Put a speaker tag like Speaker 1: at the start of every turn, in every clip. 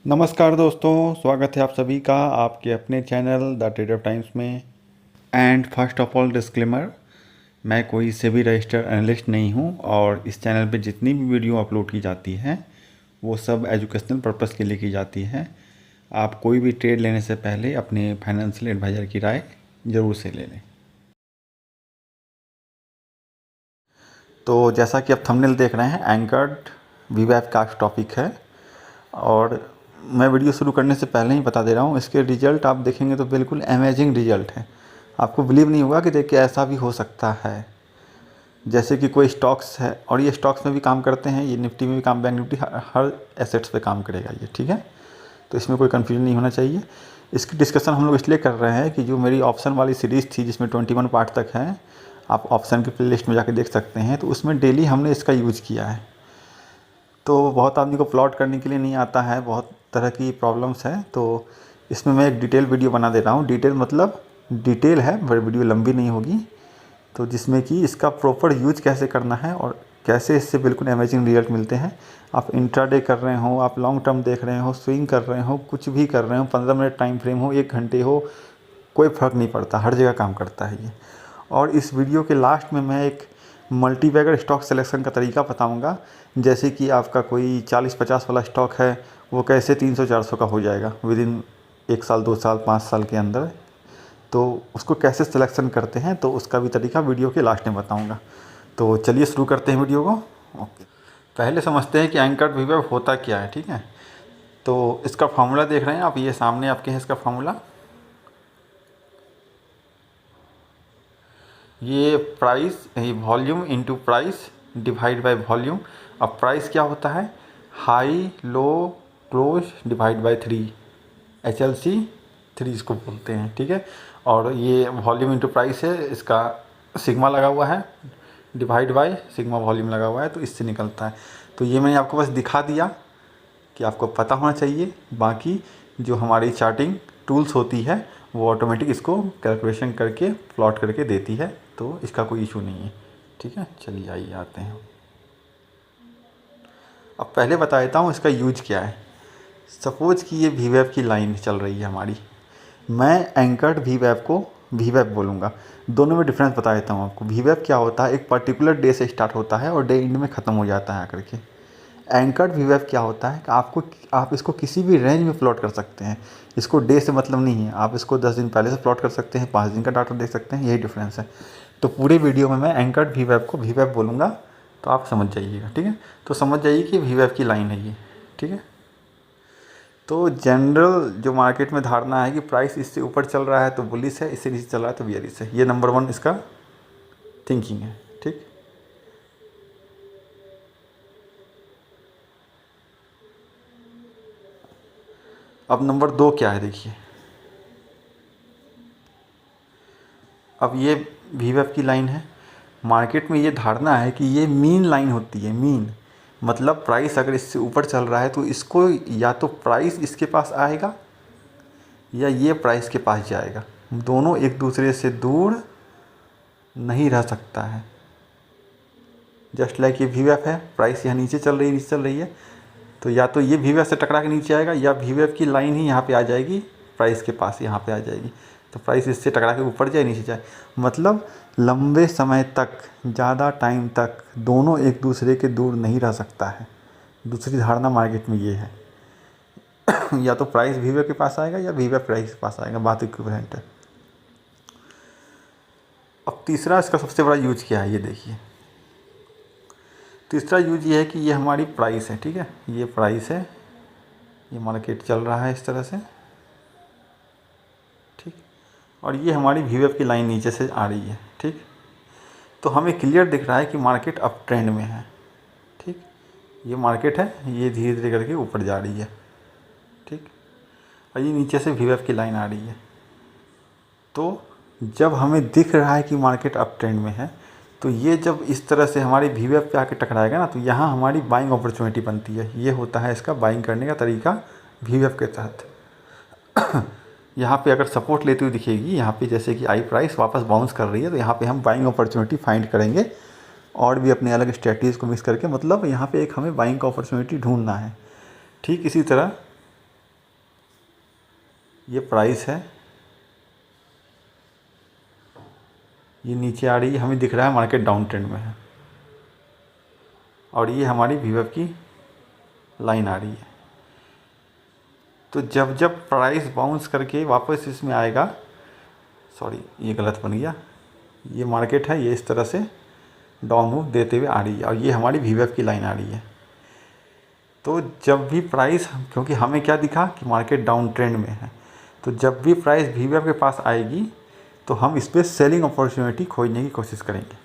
Speaker 1: नमस्कार दोस्तों, स्वागत है आप सभी का आपके अपने चैनल द ट्रेडर टाइम्स में। And first of all disclaimer, मैं कोई सेबी रजिस्टर्ड एनालिस्ट नहीं हूं और इस चैनल पे जितनी भी वीडियो अपलोड की जाती हैं वो सब एजुकेशनल पर्पस के लिए की जाती हैं। आप कोई भी ट्रेड लेने से पहले अपने फाइनेंशियल एडवाइज़र की राय ज़रूर से ले लें। तो जैसा कि आप थंबनेल देख रहे हैं, एंकर्ड वीवैप का टॉपिक है और मैं वीडियो शुरू करने से पहले ही बता दे रहा हूँ, इसके रिज़ल्ट आप देखेंगे तो बिल्कुल अमेजिंग रिज़ल्ट है। आपको बिलीव नहीं होगा कि देखिए ऐसा भी हो सकता है। जैसे कि कोई स्टॉक्स है और ये स्टॉक्स में भी काम करते हैं, ये निफ्टी में भी काम, बैंक निफ्टी हर एसेट्स पे काम करेगा ये, ठीक है। तो इसमें कोई कन्फ्यूजन नहीं होना चाहिए। इसकी डिस्कशन हम लोग इसलिए कर रहे हैं कि जो मेरी ऑप्शन वाली सीरीज़ थी जिसमें 21 पार्ट तक हैं, आप ऑप्शन की प्ले लिस्ट में जाके देख सकते हैं, तो उसमें डेली हमने इसका यूज़ किया है। तो बहुत आदमी को प्लॉट करने के लिए नहीं आता है, बहुत तरह की प्रॉब्लम्स हैं, तो इसमें मैं एक डिटेल वीडियो बना दे रहा हूँ। डिटेल मतलब डिटेल है, बड़ी वीडियो लंबी नहीं होगी। तो जिसमें कि इसका प्रॉपर यूज कैसे करना है और कैसे इससे बिल्कुल अमेजिंग रिजल्ट मिलते हैं। आप इंट्राडे कर रहे हो, आप लॉन्ग टर्म देख रहे हो, स्विंग कर रहे हो, कुछ भी कर रहे हो, 15 मिनट टाइम फ्रेम हो, 1 घंटे हो, कोई फ़र्क नहीं पड़ता, हर जगह काम करता है ये। और इस वीडियो के लास्ट में मैं एक मल्टीबैगर स्टॉक सिलेक्शन का तरीका बताऊंगा। जैसे कि आपका कोई 40-50 वाला स्टॉक है, वो कैसे 300-400 का हो जाएगा विद इन 1 साल, 2 साल, 5 साल के अंदर। तो उसको कैसे सिलेक्शन करते हैं, तो उसका भी तरीका वीडियो के लास्ट में बताऊंगा। तो चलिए शुरू करते हैं वीडियो को। ओके, पहले समझते हैं कि एंकर्ड वीवैप होता क्या है, ठीक है। तो इसका फार्मूला देख रहे हैं आप, ये सामने आपके है इसका फार्मूला। ये प्राइस, ये volume into price divide by volume. अब प्राइस क्या होता है, high low close divide by 3, HLC 3 इसको बोलते हैं, ठीक है। और ये वॉल्यूम इनटू प्राइस है, इसका सिग्मा लगा हुआ है, डिवाइड बाय सिग्मा वॉल्यूम लगा हुआ है, तो इससे निकलता है। तो ये मैंने आपको बस दिखा दिया कि आपको पता होना चाहिए। बाकी जो हमारी चार्टिंग टूल्स होती है वो ऑटोमेटिक इसको कैलकुलेशन करके प्लॉट करके देती है, तो इसका कोई इशू नहीं है, ठीक है। चलिए आइए आते हैं। अब पहले बता देता हूँ इसका यूज क्या है। सपोज कि ये वीवैप की लाइन चल रही है हमारी, मैं एंकर्ड वीवैप को वीवैप बोलूँगा। दोनों में डिफरेंस बता देता हूँ आपको। वीवैप क्या होता है, एक पर्टिकुलर डे से स्टार्ट होता है और डे एंड में ख़त्म हो जाता है आकर के। एंकर्ड वीवैप क्या होता है कि आप इसको किसी भी रेंज में प्लॉट कर सकते हैं। इसको डे से मतलब नहीं है, आप इसको 10 दिन पहले से प्लॉट कर सकते हैं, 5 दिन का डाटा देख सकते हैं, यही डिफरेंस है। तो पूरे वीडियो में मैं एंकर्ड वीवैप को वीवैप बोलूँगा, तो आप समझ जाइएगा, ठीक है। तो समझ जाइए कि वीवैप की लाइन है ये, ठीक है। तो जनरल जो मार्केट में धारणा है कि प्राइस इससे ऊपर चल रहा है तो बुलिश है, इससे नीचे चल रहा है तो बियरिश है। ये नंबर 1 इसका थिंकिंग है, ठीक। अब नंबर 2 क्या है देखिए। अब ये वीवैप की लाइन है, मार्केट में ये धारणा है कि ये मीन लाइन होती है। मीन मतलब प्राइस अगर इससे ऊपर चल रहा है तो इसको या तो प्राइस इसके पास आएगा या ये प्राइस के पास जाएगा, दोनों एक दूसरे से दूर नहीं रह सकता है। जस्ट लाइक ये वीवैप है, प्राइस यहाँ नीचे चल रही है, तो या तो ये वीवैप से टकरा के नीचे आएगा या वीवैप की लाइन ही यहाँ पे आ जाएगी, प्राइस के पास यहाँ पे आ जाएगी, तो प्राइस इससे टकरा के ऊपर जाए नीचे जाए। मतलब लंबे समय तक, ज़्यादा टाइम तक दोनों एक दूसरे के दूर नहीं रह सकता है। दूसरी धारणा मार्केट में ये है या तो प्राइस वीवैप के पास आएगा या वीवैप प्राइस के पास आएगा, बात इक्विवेलेंट है। अब तीसरा इसका सबसे बड़ा यूज क्या है ये देखिए। तीसरा यूज ये है कि ये हमारी प्राइस है, ठीक है। ये प्राइस है, ये मार्केट चल रहा है इस तरह से, ठीक। और ये हमारी वीवैप की लाइन नीचे से आ रही है, ठीक। तो हमें क्लियर दिख रहा है कि मार्केट अप ट्रेंड में है, ठीक। ये मार्केट है, ये धीरे धीरे करके ऊपर जा रही है, ठीक। और ये नीचे से वीवैप की लाइन आ रही है। तो जब हमें दिख रहा है कि मार्केट अप ट्रेंड में है, तो ये जब इस तरह से हमारी वीवैप पे आके टकराएगा ना, तो यहाँ हमारी बाइंग अपॉर्चुनिटी बनती है। ये होता है इसका बाइंग करने का तरीका वीवैप के तहत। यहाँ पे अगर सपोर्ट लेती हुई दिखेगी, यहाँ पे जैसे कि आई प्राइस वापस बाउंस कर रही है, तो यहाँ पे हम बाइंग अपॉर्चुनिटी फाइंड करेंगे और भी अपने अलग स्ट्रेटजीज को मिक्स करके, मतलब यहाँ पे एक हमें बाइंग का अपॉर्चुनिटी ढूंढना है। ठीक इसी तरह ये प्राइस है, ये नीचे आ रही है, हमें दिख रहा है मार्केट डाउन ट्रेंड में है, और ये हमारी वीवेव की लाइन आ रही है। तो जब जब प्राइस बाउंस करके वापस इसमें आएगा, सॉरी ये गलत बन गया, ये मार्केट है, ये इस तरह से डाउन मूव देते हुए आ रही है, और ये हमारी वीवेव की लाइन आ रही है। तो जब भी प्राइस, क्योंकि हमें क्या दिखा कि मार्केट डाउन ट्रेंड में है, तो जब भी प्राइस वीवेव के पास आएगी तो हम इस पर सेलिंग अपॉर्चुनिटी खोजने की कोशिश करेंगे।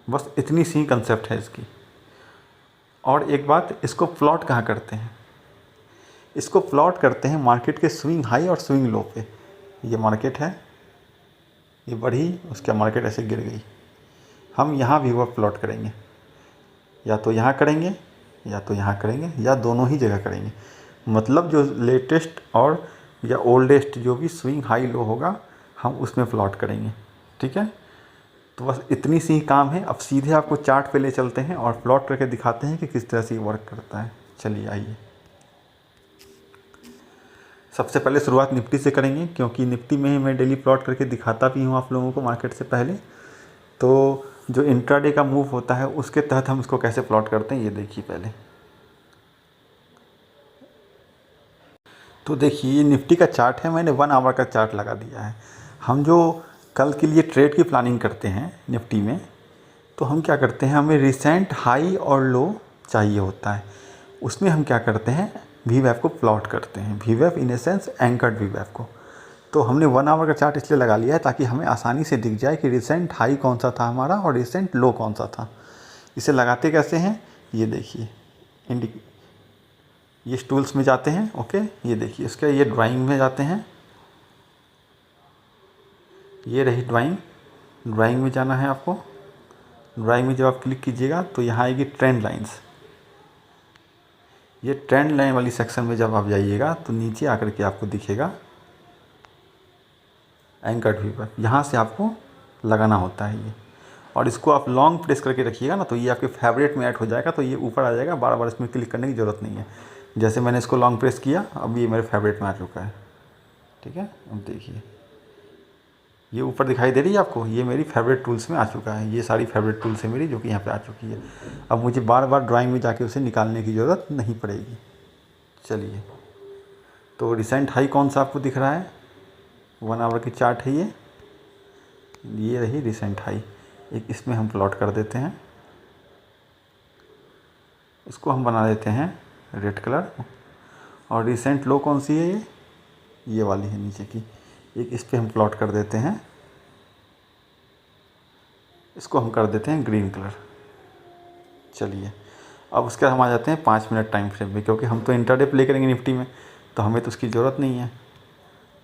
Speaker 1: बस इतनी सी कंसेप्ट है इसकी। और एक बात, इसको प्लॉट कहाँ करते हैं? इसको प्लॉट करते हैं मार्केट के स्विंग हाई और स्विंग लो पे। ये मार्केट है, ये बढ़ी, उसके मार्केट ऐसे गिर गई, हम यहाँ वीवेव प्लॉट करेंगे, या तो यहाँ करेंगे या तो यहाँ करेंगे, या दोनों ही जगह करेंगे। मतलब जो लेटेस्ट और या ओल्डेस्ट जो भी स्विंग हाई लो होगा हम उसमें प्लॉट करेंगे। ठीक है, तो बस इतनी सी काम है। अब सीधे आपको चार्ट पे ले चलते हैं और प्लॉट करके दिखाते हैं कि किस तरह से ये वर्क करता है। चलिए आइए, सबसे पहले शुरुआत निफ्टी से करेंगे, क्योंकि निफ्टी में ही मैं डेली प्लॉट करके दिखाता भी हूँ आप लोगों को मार्केट से पहले। तो जो इंट्राडे का मूव होता है उसके तहत हम इसको कैसे प्लॉट करते हैं ये देखिए पहले। तो देखिए ये निफ्टी का चार्ट है, मैंने 1 आवर का चार्ट लगा दिया है। हम जो कल के लिए ट्रेड की प्लानिंग करते हैं निफ्टी में, तो हम क्या करते हैं, हमें रिसेंट हाई और लो चाहिए होता है। उसमें हम क्या करते हैं, वीवेव को प्लॉट करते हैं, वीवेव इन ए सेंस एंकर्ड वीवेव को। तो हमने 1 आवर का चार्ट इसलिए लगा लिया है ताकि हमें आसानी से दिख जाए कि रिसेंट हाई कौन सा था हमारा और रिसेंट लो कौन सा था। इसे लगाते कैसे हैं, ये देखिए, ये टूल्स में जाते हैं, ओके, ये देखिए इसका, ये ड्राइंग में जाते हैं, ये रही ड्राइंग, ड्राइंग में जाना है आपको। ड्राइंग में जब आप क्लिक कीजिएगा तो यहाँ आएगी ट्रेंड लाइंस। ये ट्रेंड लाइन वाली सेक्शन में जब आप जाइएगा तो नीचे आकर के आपको दिखेगा एंकर्ड वीवर, यहाँ से आपको लगाना होता है ये। और इसको आप लॉन्ग प्रेस करके रखिएगा ना, तो ये आपके फेवरेट में ऐड हो जाएगा, तो ये ऊपर आ जाएगा, बार बार इसमें क्लिक करने की ज़रूरत नहीं है। जैसे मैंने इसको लॉन्ग प्रेस किया, अब ये मेरे फेवरेट में आ चुका है। ठीक है, अब देखिए ये ऊपर दिखाई दे रही है आपको, ये मेरी फेवरेट टूल्स में आ चुका है। ये सारी फेवरेट टूल्स है मेरी जो कि यहाँ पे आ चुकी है। अब मुझे बार बार ड्राइंग में जाके उसे निकालने की ज़रूरत नहीं पड़ेगी। चलिए, तो रिसेंट हाई कौन सा आपको दिख रहा है, 1 आवर की चार्ट है ये रही रिसेंट हाई। एक इसमें हम प्लॉट कर देते हैं, इसको हम बना देते हैं रेड कलर। और रिसेंट लो कौन सी है, ये वाली है नीचे की, एक इस पर हम प्लॉट कर देते हैं, इसको हम कर देते हैं ग्रीन कलर। चलिए, अब उसके बाद हम आ जाते हैं 5 मिनट टाइम फ्रेम में, क्योंकि हम तो इंट्राडे प्ले करेंगे निफ्टी में, तो हमें तो उसकी ज़रूरत नहीं है।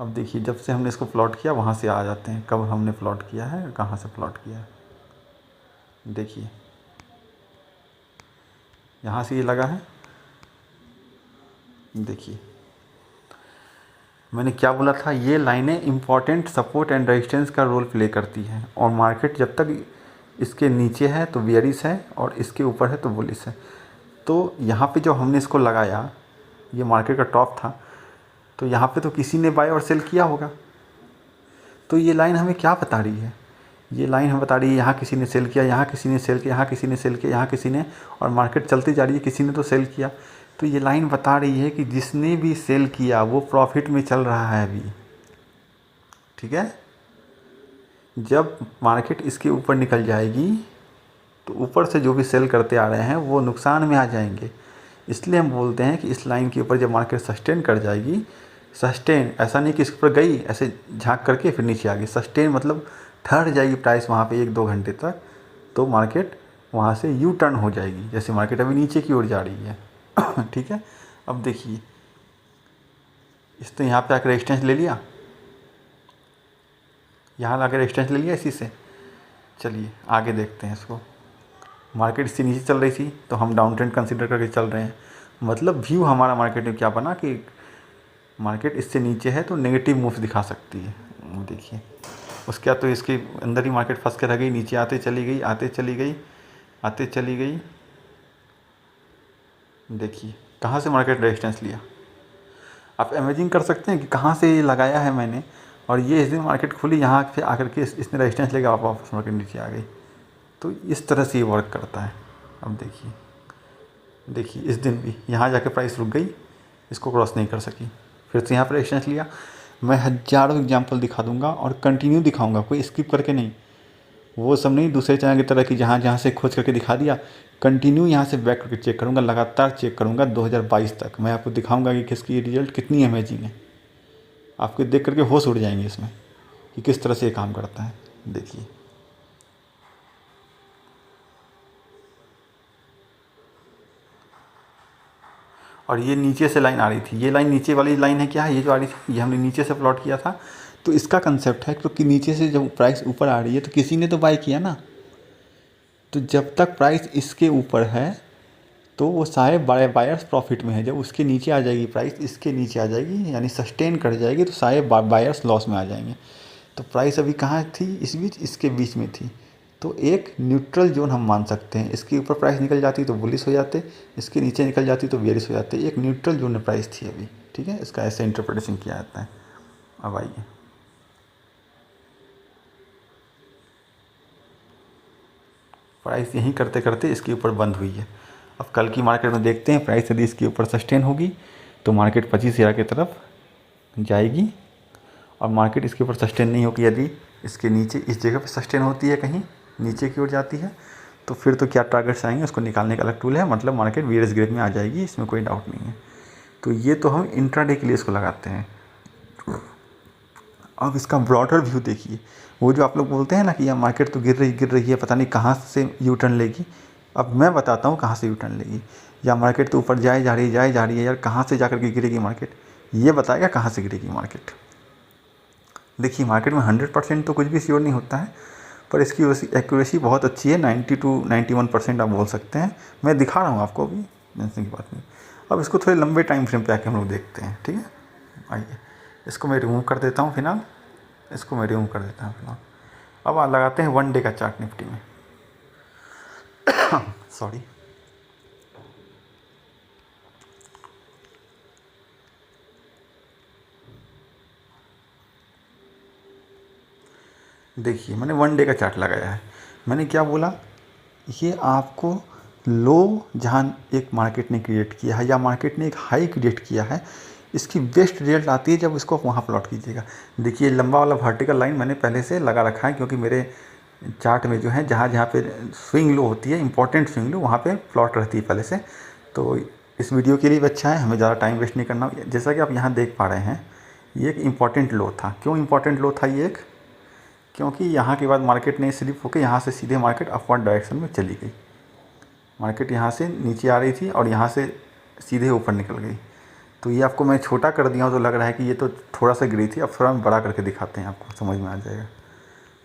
Speaker 1: अब देखिए जब से हमने इसको प्लॉट किया वहाँ से आ जाते हैं, कब हमने प्लॉट किया है, कहाँ से प्लॉट किया है। देखिए यहाँ से ये लगा है, देखिए मैंने क्या बोला था, ये लाइनें इंपॉर्टेंट सपोर्ट एंड रेजिस्टेंस का रोल प्ले करती हैं। और मार्केट जब तक इसके नीचे है तो बेयरिश है, और इसके ऊपर है तो बुलिश है। तो यहाँ पे जो हमने इसको लगाया, ये मार्केट का टॉप था, तो यहाँ पे तो किसी ने बाय और सेल किया होगा। तो ये लाइन हमें क्या बता रही है, ये लाइन हमें बता रही है यहाँ किसी ने सेल किया, यहाँ किसी ने सेल किया, यहाँ किसी ने सेल किया, यहाँ किसी ने, और मार्केट चलती जा रही है, किसी ने तो सेल किया। तो ये लाइन बता रही है कि जिसने भी सेल किया वो प्रॉफिट में चल रहा है अभी। ठीक है, जब मार्केट इसके ऊपर निकल जाएगी तो ऊपर से जो भी सेल करते आ रहे हैं वो नुकसान में आ जाएंगे। इसलिए हम बोलते हैं कि इस लाइन के ऊपर जब मार्केट सस्टेन कर जाएगी, सस्टेन ऐसा नहीं कि इसके ऊपर गई ऐसे झांक करके फिर नीचे आ गई, सस्टेन मतलब ठहर जाएगी प्राइस वहाँ पे 1-2 घंटे तक, तो मार्केट वहाँ से यू टर्न हो जाएगी, जैसे मार्केट अभी नीचे की ओर जा रही है। ठीक है, अब देखिए इस तो यहाँ पे आकर रेजिस्टेंस ले लिया, यहाँ लाकर रेजिस्टेंस ले लिया इसी से। चलिए आगे देखते हैं इसको। मार्केट इससे नीचे चल रही थी तो हम डाउन ट्रेंड कंसिडर करके चल रहे हैं, मतलब व्यू हमारा मार्केट में क्या बना कि मार्केट इससे नीचे है तो नेगेटिव मूव्स दिखा सकती है। देखिए उसके बाद तो इसके अंदर ही मार्केट फंस के रह गई, नीचे आते चली गई, आते चली गई, आते चली गई। देखिए कहाँ से मार्केट रेजिस्टेंस लिया, आप इमेजिन कर सकते हैं कि कहाँ से ये लगाया है मैंने, और ये इस दिन मार्केट खुली, यहाँ से आकर के इसने रेजिस्टेंस लेकर वापस मार्केट नीचे आ गई। तो इस तरह से ये वर्क करता है। अब देखिए इस दिन भी यहाँ जाके प्राइस रुक गई, इसको क्रॉस नहीं कर सकी, फिर से यहाँ पर रेजिस्टेंस लिया। मैं हज़ारों एग्जांपल दिखा दूंगा और कंटिन्यू दिखाऊंगा, कोई स्किप करके नहीं। वो सब नहीं दूसरे चैनल की तरह कि जहाँ से खोज करके दिखा दिया, कंटिन्यू यहाँ से बैक करके चेक करूँगा, लगातार चेक करूँगा 2022 तक। मैं आपको दिखाऊंगा कि किसकी रिजल्ट कितनी अमेजिंग है। आपके देख करके होश उड़ जाएंगे इसमें कि किस तरह से ये काम करता है। देखिए और ये नीचे से लाइन आ रही थी, ये लाइन नीचे वाली लाइन है क्या है, ये जो आ रही थी ये हमने नीचे से प्लॉट किया था। तो इसका कंसेप्ट है क्योंकि नीचे से जब प्राइस ऊपर आ रही है तो किसी ने तो बाय किया ना, तो जब तक प्राइस इसके ऊपर है तो वो सारे बड़े बायर्स प्रॉफिट में है। जब उसके नीचे आ जाएगी प्राइस, इसके नीचे आ जाएगी यानी सस्टेन कर जाएगी, तो सारे बायर्स लॉस में आ जाएंगे। तो प्राइस अभी कहाँ थी, इस बीच, इसके बीच में थी। तो एक न्यूट्रल जोन हम मान सकते हैं। इसके ऊपर प्राइस निकल जाती तो बुलिश हो जाते, इसके नीचे निकल जाती तो बेरिश हो जाते। एक न्यूट्रल जोन में प्राइस थी अभी, ठीक है। इसका ऐसे इंटरप्रिटेशन किया जाता है। अब आइए प्राइस यहीं करते करते इसके ऊपर बंद हुई है। अब कल की मार्केट में देखते हैं प्राइस यदि इसके ऊपर सस्टेन होगी तो मार्केट 25,000 की तरफ जाएगी, और मार्केट इसके ऊपर सस्टेन नहीं होगी, यदि इसके नीचे इस जगह पर सस्टेन होती है, कहीं नीचे की ओर जाती है, तो फिर तो क्या टारगेट्स आएंगे उसको निकालने का अलग टूल है। मतलब मार्केट बेयरिश ग्रेड में आ जाएगी, इसमें कोई डाउट नहीं है। तो ये तो हम इंट्राडे के लिए इसको लगाते हैं। अब इसका ब्रॉडर व्यू देखिए। वो जो आप लोग बोलते हैं ना कि यार मार्केट तो गिर रही है, पता नहीं कहाँ से यू टर्न लेगी। अब मैं बताता हूँ कहाँ से यू टर्न लेगी। या मार्केट तो ऊपर जा रही है यार, कहाँ से जाकर के गिरेगी मार्केट, ये बताएगा कहाँ से गिरेगी मार्केट। देखिए मार्केट में 100% तो कुछ भी श्योर नहीं होता है, पर इसकी एक्यूरेसी बहुत अच्छी है। 90 to 91% आप बोल सकते हैं। मैं दिखा रहा हूँ आपको अभी, टेंशन की बात नहीं। अब इसको थोड़े लंबे टाइम फ्रेम पे आके हम लोग देखते हैं, ठीक है। आइए इसको मैं रिमूव कर देता हूँ फिलहाल, इसको मैं रिमूव कर देता हूँ फिलहाल। अब लगाते हैं 1 डे का चार्ट निफ्टी में। सॉरी, देखिए मैंने 1 डे का चार्ट लगाया है। मैंने क्या बोला, ये आपको लो जहाँ एक मार्केट ने क्रिएट किया है या मार्केट ने एक हाई क्रिएट किया है, इसकी बेस्ट रिजल्ट आती है जब इसको आप वहाँ प्लॉट कीजिएगा। देखिए लंबा वाला वर्टिकल लाइन मैंने पहले से लगा रखा है, क्योंकि मेरे चार्ट में जो है जहाँ जहाँ पे स्विंग लो होती है, इंपॉर्टेंट स्विंग लो, वहाँ पे प्लॉट रहती है पहले से। तो इस वीडियो के लिए भी अच्छा है, हमें ज़्यादा टाइम वेस्ट नहीं करना। जैसा कि आप यहाँ देख पा रहे हैं, ये एक इम्पॉर्टेंट लो था। क्यों इम्पॉर्टेंट लो था ये एक, क्योंकि यहाँ के बाद मार्केट ने स्लिप होकर यहाँ से सीधे मार्केट अपवर्ड डायरेक्शन में चली गई। मार्केट यहाँ से नीचे आ रही थी और यहाँ से सीधे ऊपर निकल गई। तो ये आपको मैं छोटा कर दिया हूँ तो लग रहा है कि ये तो थोड़ा सा गिरी थी। अब थोड़ा हम बड़ा करके दिखाते हैं, आपको समझ में आ जाएगा।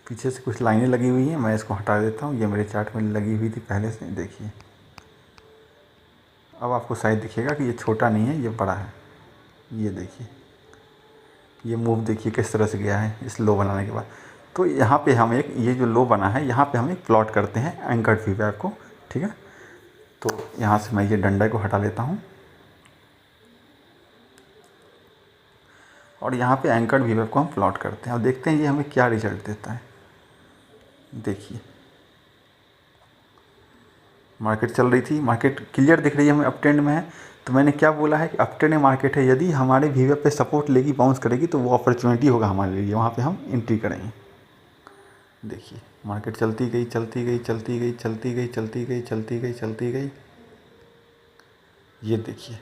Speaker 1: पीछे से कुछ लाइनें लगी हुई हैं, मैं इसको हटा देता हूँ। ये मेरे चार्ट में लगी हुई थी पहले से, देखिए। अब आपको शायद दिखेगा कि ये छोटा नहीं है, ये बड़ा है। ये देखिए, ये मूव देखिए किस तरह से गया है इस लो बनाने के बाद। तो यहाँ पे हम एक, ये जो लो बना है यहाँ पे हम एक प्लॉट करते हैं एंकर्ड वीवैव को, ठीक है। तो यहाँ से मैं ये डंडा को हटा लेता हूँ और यहाँ पे एंकर्ड वीवैव को हम प्लॉट करते हैं और देखते हैं ये हमें क्या रिजल्ट देता है। देखिए मार्केट चल रही थी, मार्केट क्लियर दिख रही है हमें अप ट्रेंड में है। तो मैंने क्या बोला है कि अप ट्रेंड में मार्केट है, यदि हमारे वीवैव पे सपोर्ट लेगी, बाउंस करेगी, तो वो अपॉर्चुनिटी होगा हमारे लिए, वहाँ पे हम एंट्री करेंगे। देखिए मार्केट चलती गई चलती गई चलती गई चलती गई चलती गई चलती गई चलती गई। ये देखिए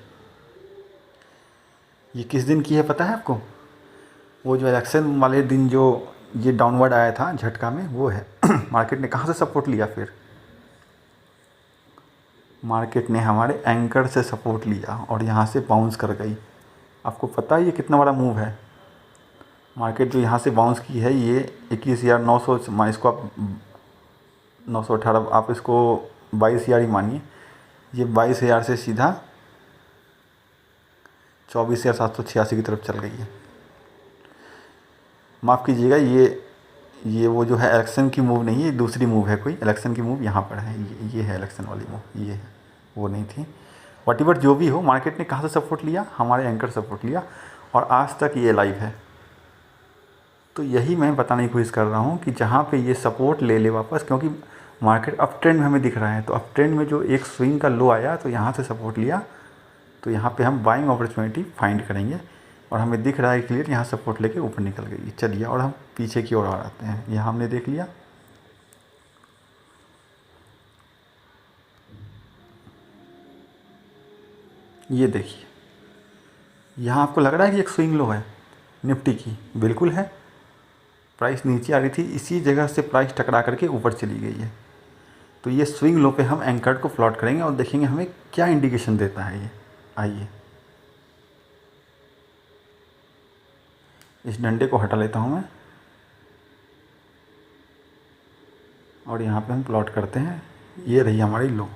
Speaker 1: ये किस दिन की है पता है आपको, वो जो इलेक्शन वाले दिन जो ये डाउनवर्ड आया था झटका में, वो है। मार्केट ने कहाँ से सपोर्ट लिया, फिर मार्केट ने हमारे एंकर से सपोर्ट लिया और यहाँ से बाउंस कर गई। आपको पता है ये कितना बड़ा मूव है। मार्केट जो यहाँ से बाउंस की है ये 21,900, इसको आप 918, आप इसको 22,000 ही मानिए। ये 22,000 से सीधा 24,786 की तरफ चल गई है। माफ़ कीजिएगा, ये वो जो है इलेक्शन की मूव नहीं है, ये दूसरी मूव है कोई। इलेक्शन की मूव यहाँ पर है, ये है इलेक्शन वाली मूव, ये है, वो नहीं थी। वॉटेवर जो भी हो, मार्केट ने कहाँ से सपोर्ट लिया, हमारे एंकर सपोर्ट लिया, और आज तक ये लाइव है। तो यही मैं बताने की कोशिश कर रहा हूँ कि जहाँ पे ये सपोर्ट ले ले वापस, क्योंकि मार्केट अप ट्रेंड में हमें दिख रहा है, तो अप ट्रेंड में जो एक स्विंग का लो आया तो यहाँ से सपोर्ट लिया, तो यहाँ पे हम बाइंग अपॉर्चुनिटी फाइंड करेंगे, और हमें दिख रहा है क्लियर यहाँ सपोर्ट लेके ऊपर निकल गई। चलिए और हम पीछे की ओर आ जाते हैं। यहाँ हमने देख लिया, ये देखिए यहाँ आपको लग रहा है कि एक स्विंग लो है निफ्टी की, बिल्कुल है। प्राइस नीचे आ रही थी, इसी जगह से प्राइस टकरा करके ऊपर चली गई है। तो ये स्विंग लो पे हम एंकर को प्लॉट करेंगे और देखेंगे हमें क्या इंडिकेशन देता है ये। आइए इस डंडे को हटा लेता हूँ मैं, और यहाँ पे हम प्लॉट करते हैं। ये रही हमारी लो।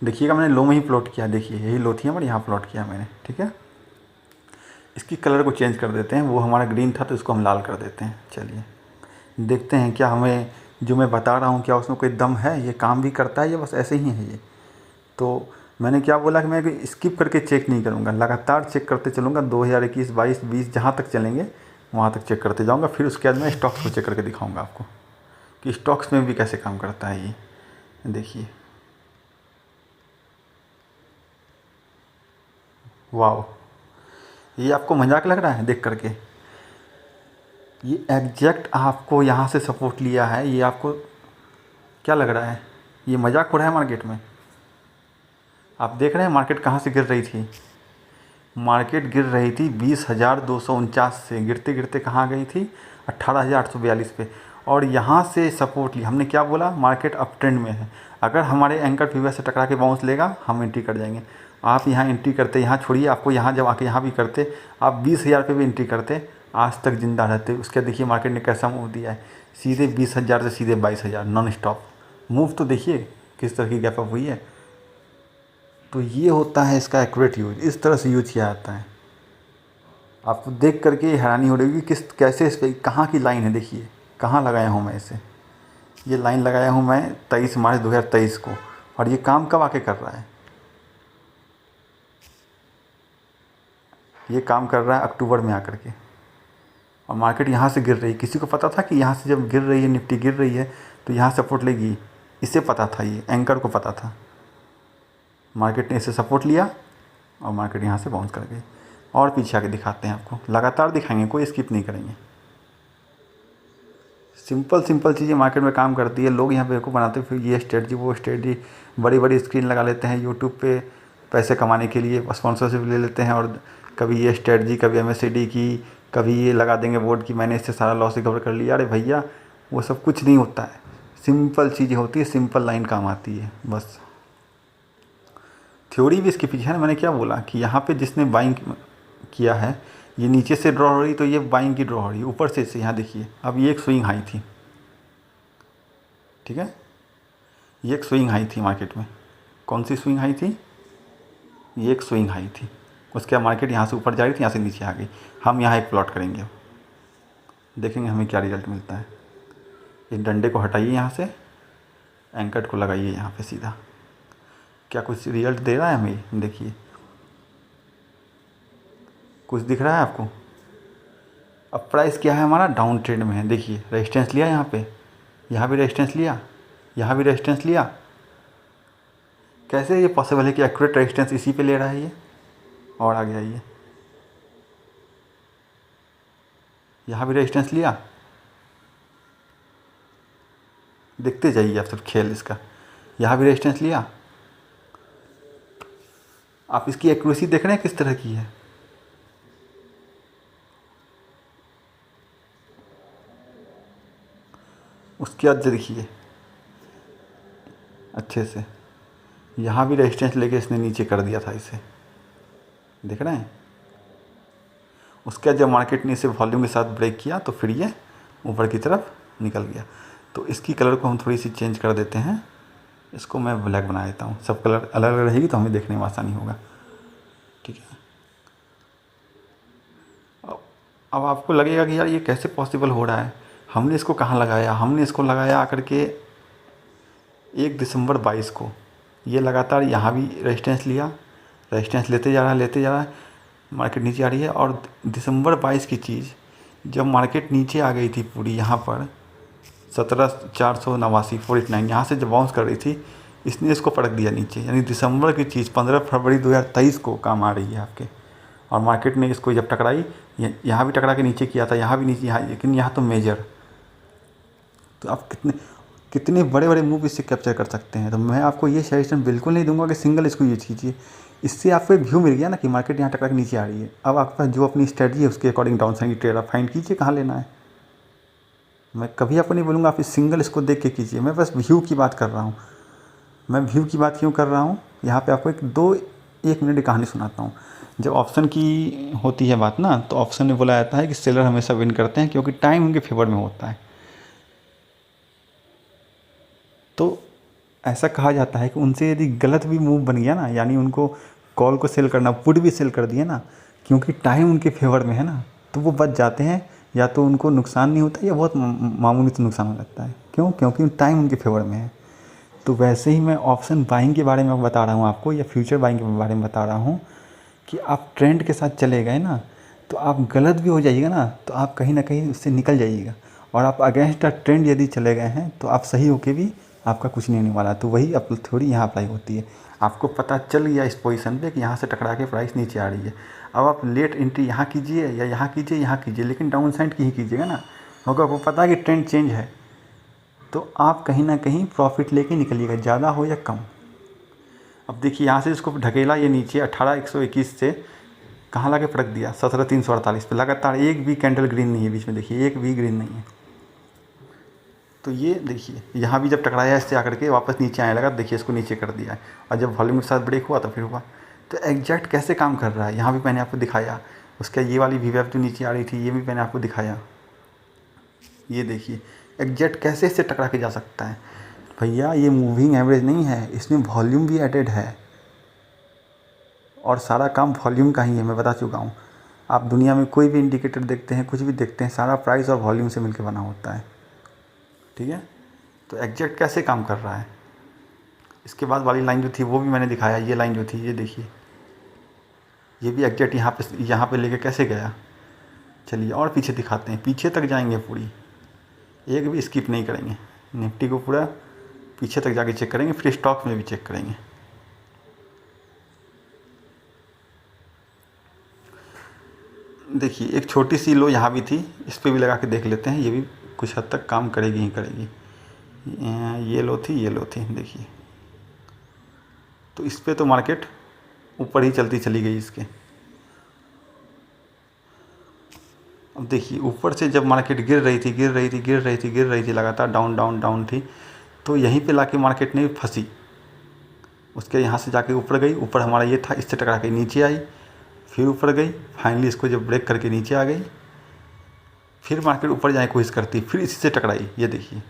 Speaker 1: देखिएगा मैंने लो में ही प्लॉट किया, देखिए यही लो थी हमारी, यहाँ प्लॉट किया मैंने, ठीक है। इसकी कलर को चेंज कर देते हैं, वो हमारा ग्रीन था तो इसको हम लाल कर देते हैं। चलिए देखते हैं क्या हमें जो मैं बता रहा हूँ क्या उसमें कोई दम है, ये काम भी करता है या बस ऐसे ही है ये। तो मैंने क्या बोला कि मैं स्किप करके चेक नहीं करूँगा, लगातार चेक करते चलूँगा। 2021, 22, 20 जहाँ तक चलेंगे वहाँ तक चेक करते जाऊँगा। फिर उसके बाद मैं स्टॉक्स को चेक करके दिखाऊँगा आपको कि स्टॉक्स में भी कैसे काम करता है ये। देखिए वाह, ये आपको मजाक लग रहा है देख करके? ये एग्जैक्ट आपको यहाँ से सपोर्ट लिया है, ये आपको क्या लग रहा है? ये मजाक हो रहा है मार्केट में? आप देख रहे हैं मार्केट कहाँ से गिर रही थी? मार्केट गिर रही थी 20,249 से, गिरते गिरते कहाँ गई थी? 18,842 पे, और यहाँ से सपोर्ट ली। हमने क्या बोला? मार्केट अप ट्रेंड में है, अगर हमारे एंकर फीवर से टकरा के बाउंस लेगा हम एंट्री कर जाएंगे। आप यहाँ एंट्री करते, यहाँ छोड़िए, आपको यहाँ जब आके यहाँ भी करते, आप 20,000 पे भी एंट्री करते, आज तक ज़िंदा रहते। उसके देखिए मार्केट ने कैसा मूव दिया है, सीधे 20,000 से सीधे 22,000 नॉन स्टॉप मूव। तो देखिए किस तरह की गैप अप हुई है। तो ये होता है इसका एक्यूरेट यूज, इस तरह से यूज किया जाता है। आपको देख करके हैरानी हो रही है कि किस कैसे इस पर कहाँ की लाइन है। देखिए कहाँ लगाया हूँ मैं इसे, ये लाइन लगाया हूँ मैं 23 मार्च 2023 को, और ये काम कब आके कर रहा है? ये काम कर रहा है अक्टूबर में आकर के, और मार्केट यहाँ से गिर रही है। किसी को पता था कि यहाँ से जब गिर रही है, निफ्टी गिर रही है तो यहाँ सपोर्ट लेगी? इसे पता था, ये एंकर को पता था। मार्केट ने इसे सपोर्ट लिया और मार्केट यहाँ से बाउंस कर गई। और पीछे आके दिखाते हैं आपको, लगातार दिखाएंगे, कोई स्किप नहीं करेंगे। सिंपल सिंपल चीज़ें मार्केट में काम करती है। लोग यहाँ पे बेवकूफ़ बनाते हैं, फिर ये स्ट्रेटजी वो स्ट्रेटजी, बड़ी बड़ी स्क्रीन लगा लेते हैं यूट्यूब पे पैसे कमाने के लिए, स्पॉन्सरशिप ले लेते हैं, और कभी ये स्ट्रेटजी, कभी MACD की, कभी ये लगा देंगे बोर्ड की मैंने इससे सारा लॉस रिकवर कर लिया। अरे भैया वो सब कुछ नहीं होता है, सिंपल चीज़ें होती है, सिंपल लाइन काम आती है बस। थ्योरी भी इसके पीछे है ना। मैंने क्या बोला कि यहाँ पे जिसने बाइंग किया है, ये नीचे से ड्रॉ हो रही तो ये बाइंग की ड्रॉ हो रही है, ऊपर से यहाँ देखिए। अब ये एक स्विंग हाई थी, ठीक है, ये एक स्विंग हाई थी मार्केट में। कौन सी स्विंग हाई थी? ये एक स्विंग हाई थी। उसके बाद मार्केट यहाँ से ऊपर जा रही थी, यहाँ से नीचे आ गई। हम यहाँ एक प्लॉट करेंगे, देखेंगे हमें क्या रिजल्ट मिलता है। इस डंडे को हटाइए यहाँ से, एंकर को लगाइए यहाँ पे सीधा। क्या कुछ रिजल्ट दे रहा है हमें? देखिए कुछ दिख रहा है आपको? अब प्राइस क्या है हमारा? डाउन ट्रेंड में है। देखिए रेजिस्टेंस लिया यहाँ पे, यहाँ भी रेजिस्टेंस लिया, यहाँ भी रेजिस्टेंस लिया। कैसे ये पॉसिबल है कि एक्यूरेट रेजिस्टेंस इसी पे ले रहा है ये? और आगे आइए, यहाँ भी रेजिस्टेंस लिया, देखते जाइए आप सब खेल इसका। यहाँ भी रेजिस्टेंस लिया। आप इसकी एक्यूरेसी देख रहे हैं किस तरह की है? उसके बाद देखिए अच्छे से, यहाँ भी रेजिस्टेंस लेके इसने नीचे कर दिया था इसे, देख रहे हैं। उसके बाद जब मार्केट ने इसे वॉल्यूम के साथ ब्रेक किया तो फिर ये ऊपर की तरफ निकल गया। तो इसकी कलर को हम थोड़ी सी चेंज कर देते हैं, इसको मैं ब्लैक बना देता हूँ। सब कलर अलग अलग रहेगी तो हमें देखने में आसानी होगा, ठीक है। अब आपको लगेगा कि यार ये कैसे पॉसिबल हो रहा है, हमने इसको कहाँ लगाया? हमने इसको लगाया आकर के 1 दिसंबर 22 को। ये लगातार यहाँ भी रेजिस्टेंस लिया, रेजिस्टेंस लेते जा रहा है, मार्केट नीचे आ रही है। और दिसंबर 22 की चीज़ जब मार्केट नीचे आ गई थी पूरी यहाँ पर 17,489 49, यहाँ से जब बाउंस कर रही थी इसने इसको पटक दिया नीचे। यानी दिसंबर की चीज़ 15 फरवरी 2023 को काम आ रही है आपके। और मार्केट ने इसको जब टकराई, यहाँ भी टकरा के नीचे किया था, यहाँ भी नीचे, यहाँ, लेकिन यहाँ तो मेजर। तो आप कितने बड़े बड़े मूव इससे कैप्चर कर सकते हैं। तो मैं आपको ये सजेशन बिल्कुल नहीं दूंगा कि सिंगल इसको यूज कीजिए। इससे आपको एक व्यू मिल गया ना कि मार्केट यहाँ टकरा के नीचे आ रही है। अब आपके पास जो अपनी स्ट्रेटजी है उसके अकॉर्डिंग डाउन साइड ट्रेड आप फाइंड कीजिए कहाँ लेना है। मैं कभी आपको नहीं बोलूँगा आप इस सिंगल इसको देख के कीजिए, मैं बस व्यू की बात कर रहा हूँ। मैं व्यू की बात क्यों कर रहा हूँ, यहाँ पे आपको एक मिनट की कहानी सुनाता हूँ। जब ऑप्शन की होती है बात ना, तो ऑप्शन में बोला जाता है कि सेलर हमेशा विन करते हैं क्योंकि टाइम उनके फेवर में होता है। तो ऐसा कहा जाता है कि उनसे यदि गलत भी मूव बन गया ना, यानी उनको कॉल को सेल करना, पुट भी सेल कर दिया ना, क्योंकि टाइम उनके फेवर में है ना, तो वो बच जाते हैं। या तो उनको नुकसान नहीं होता या बहुत मामूली से नुकसान हो जाता है। क्यों? क्योंकि टाइम उनके फेवर में है। तो वैसे ही मैं ऑप्शन बाइंग के बारे में बता रहा हूँ आपको, या फ्यूचर बाइंग के बारे में बता रहा हूँ कि आप ट्रेंड के साथ चले गए ना, तो आप गलत भी हो जाइएगा ना, तो आप कहीं ना कहीं उससे निकल जाइएगा। और आप अगेंस्ट अ ट्रेंड यदि चले गए हैं तो आप सही होके भी आपका कुछ नहीं होने वाला। तो वही अब थोड़ी यहाँ अप्लाई होती है। आपको पता चल गया इस पोजीशन पे कि यहाँ से टकरा के प्राइस नीचे आ रही है। अब आप लेट एंट्री यहाँ कीजिए या यहाँ कीजिए, लेकिन डाउन साइड की ही कीजिएगा ना, क्योंकि आपको पता है कि ट्रेंड चेंज है। तो आप कहीं ना कहीं प्रॉफिट लेके निकलिएगा, ज़्यादा हो या कम। अब देखिए यहाँ से इसको ढकेला ये नीचे 18,121 से कहाँ लाके पटक दिया 17,348 पे। लगातार एक भी कैंडल ग्रीन नहीं है बीच में, देखिए एक भी ग्रीन नहीं है। तो ये देखिए यहाँ भी जब टकराया इससे आकर के वापस नीचे आने लगा, देखिए इसको नीचे कर दिया है। और जब वॉल्यूम के साथ ब्रेक हुआ तो फिर हुआ। तो एग्जैक्ट कैसे काम कर रहा है यहाँ भी मैंने आपको दिखाया। उसका ये वाली वीवेप जो नीचे आ रही थी ये भी मैंने आपको दिखाया। ये देखिए एग्जैक्ट कैसे इससे टकरा के जा सकता है। भैया ये मूविंग एवरेज नहीं है, इसमें वॉल्यूम भी एडेड है। और सारा काम वॉल्यूम का ही है, मैं बता चुका हूँ। आप दुनिया में कोई भी इंडिकेटर देखते हैं, कुछ भी देखते हैं, सारा प्राइस और वॉल्यूम से मिलकर बना होता है। ठीक है, तो एग्जैक्ट कैसे काम कर रहा है। इसके बाद वाली लाइन जो थी वो भी मैंने दिखाया। ये लाइन जो थी ये देखिए, ये भी एग्जैक्ट यहाँ पे लेके कैसे गया। चलिए और पीछे दिखाते हैं, पीछे तक जाएंगे पूरी, एक भी स्किप नहीं करेंगे। निफ्टी को पूरा पीछे तक जाके चेक करेंगे, फिर स्टॉक में भी चेक करेंगे। देखिए एक छोटी सी लो यहाँ भी थी, इस पर भी लगा के देख लेते हैं। ये भी कुछ हद तक काम करेगी ही करेगी। ये लो थी देखिए। तो इस पर तो मार्केट ऊपर ही चलती चली गई इसके। अब देखिए ऊपर से जब मार्केट गिर रही थी लगातार, डाउन थी, तो यहीं पे लाके मार्केट ने फंसी। उसके यहाँ से जाके ऊपर गई, ऊपर हमारा ये था, इससे टकरा के नीचे आई, फिर ऊपर गई, फाइनली इसको जब ब्रेक करके नीचे आ गई, फिर मार्केट ऊपर जाने की कोशिश करती, फिर इसी से टकराई, ये देखिए,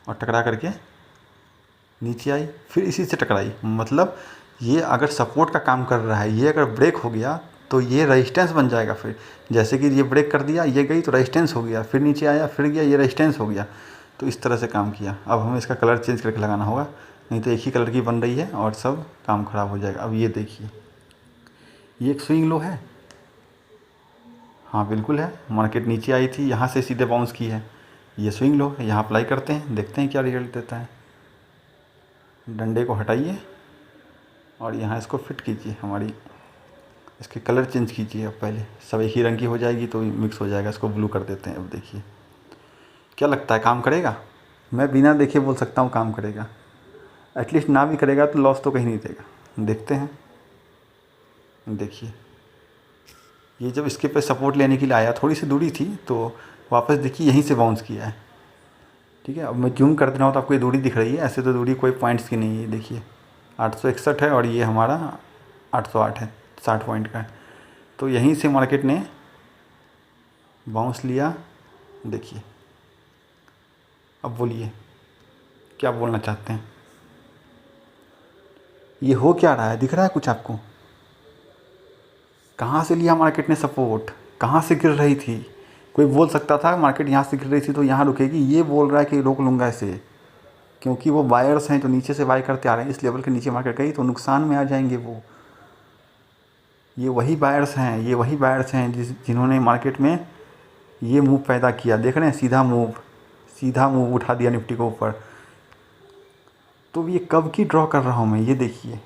Speaker 1: और टकरा करके नीचे आई, फिर इसी से टकराई। मतलब ये अगर सपोर्ट का काम कर रहा है, ये अगर ब्रेक हो गया तो ये रेजिस्टेंस बन जाएगा। फिर जैसे कि ये ब्रेक कर दिया, ये गई तो रेजिस्टेंस हो गया, फिर नीचे आया, फिर गया, ये रेजिस्टेंस हो गया। तो इस तरह से काम किया। अब हमें इसका कलर चेंज करके लगाना होगा, नहीं तो एक ही कलर की बन रही है और सब काम ख़राब हो जाएगा। अब ये देखिए, ये एक स्विंग लो है, हाँ बिल्कुल है। मार्केट नीचे आई थी, यहाँ से सीधे बाउंस की है। ये स्विंग लो है, यहाँ अप्लाई करते हैं, देखते हैं क्या रिजल्ट देता है। डंडे को हटाइए और यहाँ इसको फिट कीजिए। हमारी इसके कलर चेंज कीजिए। अब पहले सब एक ही रंग की हो जाएगी तो मिक्स हो जाएगा। इसको ब्लू कर देते हैं। अब देखिए क्या लगता है, काम करेगा? मैं बिना देखे बोल सकता हूँ काम करेगा। एटलीस्ट ना भी करेगा तो लॉस तो कहीं नहीं देगा। देखते हैं, देखिए ये जब इसके पे सपोर्ट लेने के लिए आया, थोड़ी सी दूरी थी, तो वापस देखिए यहीं से बाउंस किया है। ठीक है, अब मैं जूम कर देना हो तो आपको ये दूरी दिख रही है। ऐसे तो दूरी कोई पॉइंट्स की नहीं है। देखिए 861 है और ये हमारा 808 है, 60 पॉइंट का है। तो यहीं से मार्केट ने बाउंस लिया। देखिए अब बोलिए क्या बोलना चाहते हैं। ये हो क्या रहा है, दिख रहा है कुछ आपको? कहाँ से लिया मार्केट ने सपोर्ट, कहाँ से गिर रही थी? कोई बोल सकता था मार्केट यहाँ से गिर रही थी तो यहाँ रुकेगी, ये बोल रहा है कि रोक लूँगा इसे। क्योंकि वो बायर्स हैं जो नीचे से बाय करते आ रहे हैं, इस लेवल के नीचे मार्केट गई तो नुकसान में आ जाएंगे वो। ये वही बायर्स हैं, ये वही बायर्स हैं जिन्होंने मार्केट में ये मूव पैदा किया। देख रहे हैं, सीधा मूव उठा दिया निफ्टी को ऊपर। तो ये कब की ड्रॉ कर रहा हूँ मैं, ये देखिए,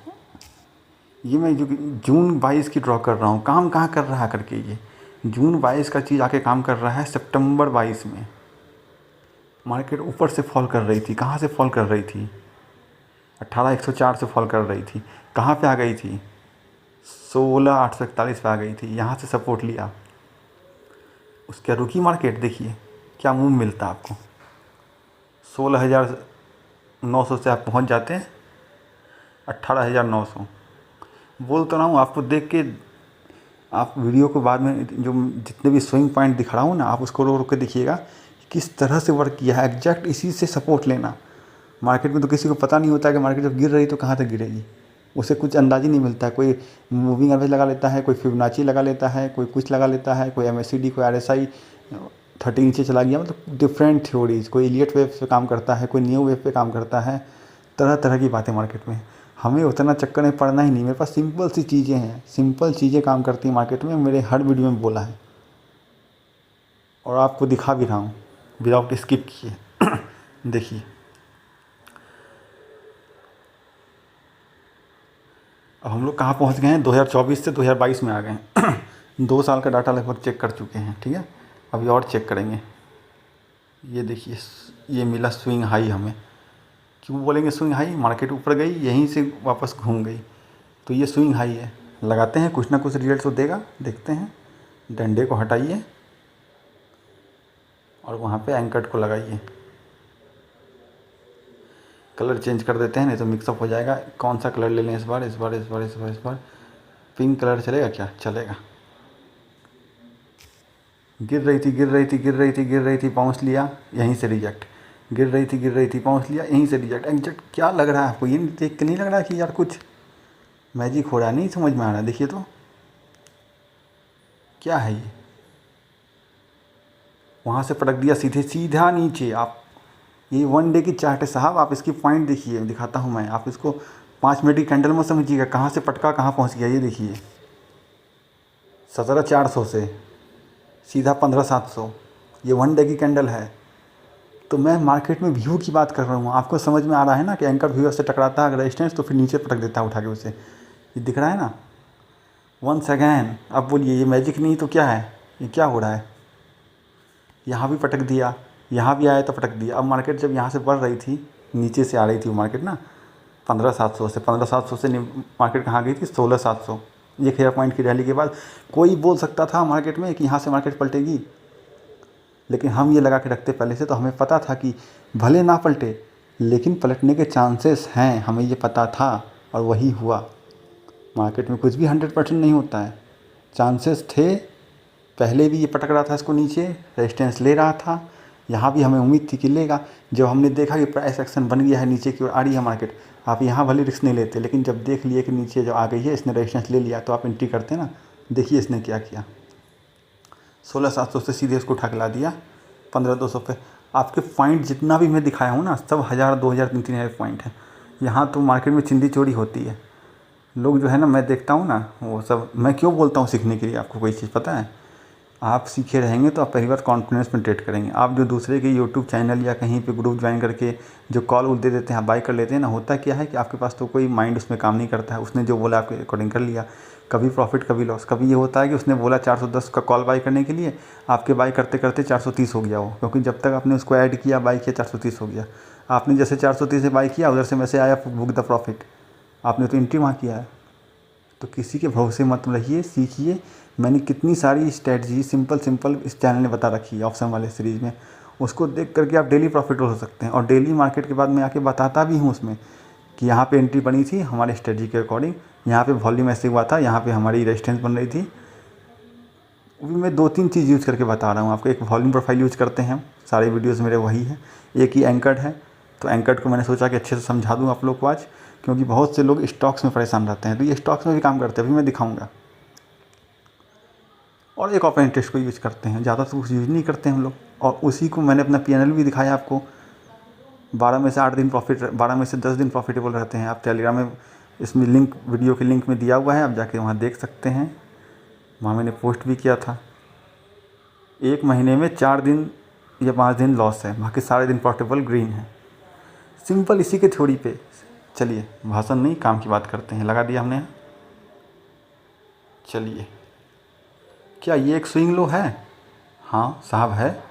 Speaker 1: ये मैं जून 22 की ड्रॉ कर रहा हूँ। काम कहाँ कर रहा है करके, ये जून 22 का चीज़ आके काम कर रहा है सितंबर 22 में। मार्केट ऊपर से फॉल कर रही थी, कहाँ से फॉल कर रही थी, 18,104 से फॉल कर रही थी। कहाँ पे आ गई थी, 16,841 पे आ गई थी। यहाँ से सपोर्ट लिया, उसके रुकी मार्केट। देखिए क्या मूव मिलता है आपको, 16,900 से आप पहुँच जाते हैं 18,900। बोल तो रहा हूँ आपको, देख के आप वीडियो को बाद में जो जितने भी स्विंग पॉइंट दिखा रहा हूँ ना, आप उसको रोक के देखिएगा किस तरह से वर्क किया है। एग्जैक्ट इसी से सपोर्ट लेना। मार्केट में तो किसी को पता नहीं होता है कि मार्केट जब गिर रही तो कहाँ तक गिरेगी, उसे कुछ अंदाज़ ही नहीं मिलता है। कोई मूविंग एवरेज लगा लेता है, कोई फिबोनाची लगा लेता है, कोई कुछ लगा लेता है, कोई MACD, कोई RSI 30 नीचे चला गया। मतलब डिफरेंट थ्योरीज, कोई इलियट वेव पे काम करता है, कोई न्यू वेव पे काम करता है, तरह तरह की बातें मार्केट में। हमें उतना चक्कर में पड़ना ही नहीं। मेरे पास सिंपल सी चीज़ें हैं, सिंपल चीज़ें काम करती हैं मार्केट में। मेरे हर वीडियो में बोला है और आपको दिखा भी रहा हूँ विदाउट स्किप किए। देखिए अब हम लोग कहाँ पहुँच गए हैं, 2024 से 2022 में आ गए हैं। 2 साल का डाटा लगभग चेक कर चुके हैं, ठीक है। अभी और चेक करेंगे। ये देखिए, ये मिला स्विंग हाई हमें। क्यों बोलेंगे स्विंग हाई, मार्केट ऊपर गई, यहीं से वापस घूम गई, तो ये स्विंग हाई है। लगाते हैं, कुछ ना कुछ रिजल्ट तो देगा, देखते हैं। डंडे को हटाइए और वहाँ पे एंकर्ड को लगाइए। कलर चेंज कर देते हैं, नहीं तो मिक्सअप हो जाएगा। कौन सा कलर ले लें इस बार, पिंक कलर चलेगा क्या, चलेगा। गिर रही थी, बाउंस लिया, यहीं से रिजेक्ट। गिर रही थी, बाउंस लिया, यहीं से रिजेक्ट। एग्जैक्ट क्या लग रहा है आपको, ये देख के नहीं लग रहा कि यार कुछ मैजिक हो रहा है, नहीं समझ में आ रहा है। देखिए तो क्या है ये, वहाँ से पटक दिया सीधा नीचे। आप ये 1 डे की चार्ट है साहब, आप इसकी पॉइंट देखिए, दिखाता हूँ मैं। आप इसको 5 मिनट की कैंडल में समझिएगा, कहाँ से पटका कहाँ पहुँच गया। ये देखिए 17,400 से सीधा 15,700, ये 1 डे की कैंडल है। तो मैं मार्केट में व्यू की बात कर रहा हूँ। आपको समझ में आ रहा है ना कि एंकर व्यू से टकराता है अगर रेजिस्टेंस, तो फिर नीचे पटक देता है उठा के उसे। ये दिख रहा है ना, वंस अगैन। अब बोलिए ये मैजिक नहीं तो क्या है, ये क्या हो रहा है। यहाँ भी पटक दिया, यहाँ भी आया तो पटक दिया। अब मार्केट जब यहाँ से बढ़ रही थी, नीचे से आ रही थी वो मार्केट ना, 15,700 से मार्केट कहाँ गई थी, 16,700। 1,000 पॉइंट की रैली के बाद कोई बोल सकता था मार्केट में कि यहाँ से मार्केट पलटेगी, लेकिन हम ये लगा के रखते पहले से, तो हमें पता था कि भले ना पलटे लेकिन पलटने के चांसेस हैं, हमें ये पता था और वही हुआ। मार्केट में कुछ भी 100% नहीं होता है, चांसेस थे। पहले भी ये पटक रहा था इसको नीचे, रेजिस्टेंस ले रहा था, यहाँ भी हमें उम्मीद थी कि लेगा। जब हमने देखा कि प्राइस एक्शन बन गया है, नीचे की ओर आ रही है मार्केट, आप यहाँ भले रिस्क नहीं लेते, लेकिन जब देख लिए कि नीचे जब आ गई है, इसने रेजिस्टेंस ले लिया, तो आप एंट्री करते ना। देखिए इसने क्या किया, 16,700 से सीधे उसको उठा के ला दिया 15,200 पे। आपके पॉइंट जितना भी मैं दिखाया हूँ ना, सब 1,000, 2,000, 3,000 पॉइंट है। यहाँ तो मार्केट में चिंदी चोरी होती है। लोग जो है ना, मैं देखता हूँ ना, वो सब मैं क्यों बोलता हूँ सीखने के लिए। आपको कोई चीज़ पता है, आप सीखे रहेंगे तो आप पहली बार कॉन्फिडेंस में ट्रेड करेंगे। आप जो दूसरे के यूट्यूब चैनल या कहीं पे ग्रुप ज्वाइन करके जो कॉल वॉल दे देते हैं, बाई कर लेते हैं ना, होता क्या है कि आपके पास तो कोई माइंड उसमें काम नहीं करता है। उसने जो बोला आपके अकॉर्डिंग कर लिया, कभी प्रॉफिट कभी लॉस। कभी ये होता है कि उसने बोला 410 का कॉल बाई करने के लिए, आपके बाई करते करते 430 हो गया वो, क्योंकि जब तक आपने उसको ऐड किया, बाई किया, 430 हो गया। आपने जैसे 430 से बाई किया, उधर से मैसेज आया बुक द प्रॉफिट, आपने तो एंट्री वहाँ किया है। तो किसी के भरोसे मत रहिए, सीखिए। मैंने कितनी सारी स्ट्रेटजी सिंपल इस चैनल ने बता रखी है ऑप्शन वाले सीरीज़ में, उसको देख करके आप डेली प्रॉफिट हो सकते हैं। और डेली मार्केट के बाद मैं आके बताता भी हूँ उसमें कि यहाँ पे एंट्री बनी थी हमारे स्ट्रेटजी के अकॉर्डिंग, यहाँ पे वॉल्यूम ऐसे हुआ था, यहाँ पे हमारी रेजिस्टेंस बन रही थी। वो भी मैं 2-3 चीज़ यूज़ करके बता रहा हूँ आपको। एक वॉल्यूम प्रोफाइल यूज़ करते हैं, सारे वीडियोज़ मेरे वही है। एक ही एंकर्ड है, तो एंकर्ड को मैंने सोचा कि अच्छे से समझा दूँ आप लोग को आज, क्योंकि बहुत से लोग स्टॉक्स में परेशान रहते हैं। तो ये स्टॉक्स में भी काम करते हैं, अभी मैं दिखाऊंगा। और एक ओपन इंटरेस्ट को यूज़ करते हैं, ज़्यादा तो कुछ यूज़ नहीं करते हम लोग। और उसी को मैंने अपना PNL भी दिखाया आपको, 12 में से 8 दिन प्रॉफिट, 12 में से 10 दिन प्रॉफिटेबल रहते हैं। आप टेलीग्राम में इसमें लिंक, वीडियो के लिंक में दिया हुआ है, आप जाके वहाँ देख सकते हैं। वहाँ मैंने पोस्ट भी किया था। एक महीने में 4 दिन या 5 दिन लॉस है, बाकी सारे दिन प्रॉफिटेबल ग्रीन है। सिंपल इसी के थ्योरी पे। चलिए भाषण नहीं, काम की बात करते हैं। लगा दिया हमने। चलिए, क्या ये एक स्विंग लो है? हाँ साहब है।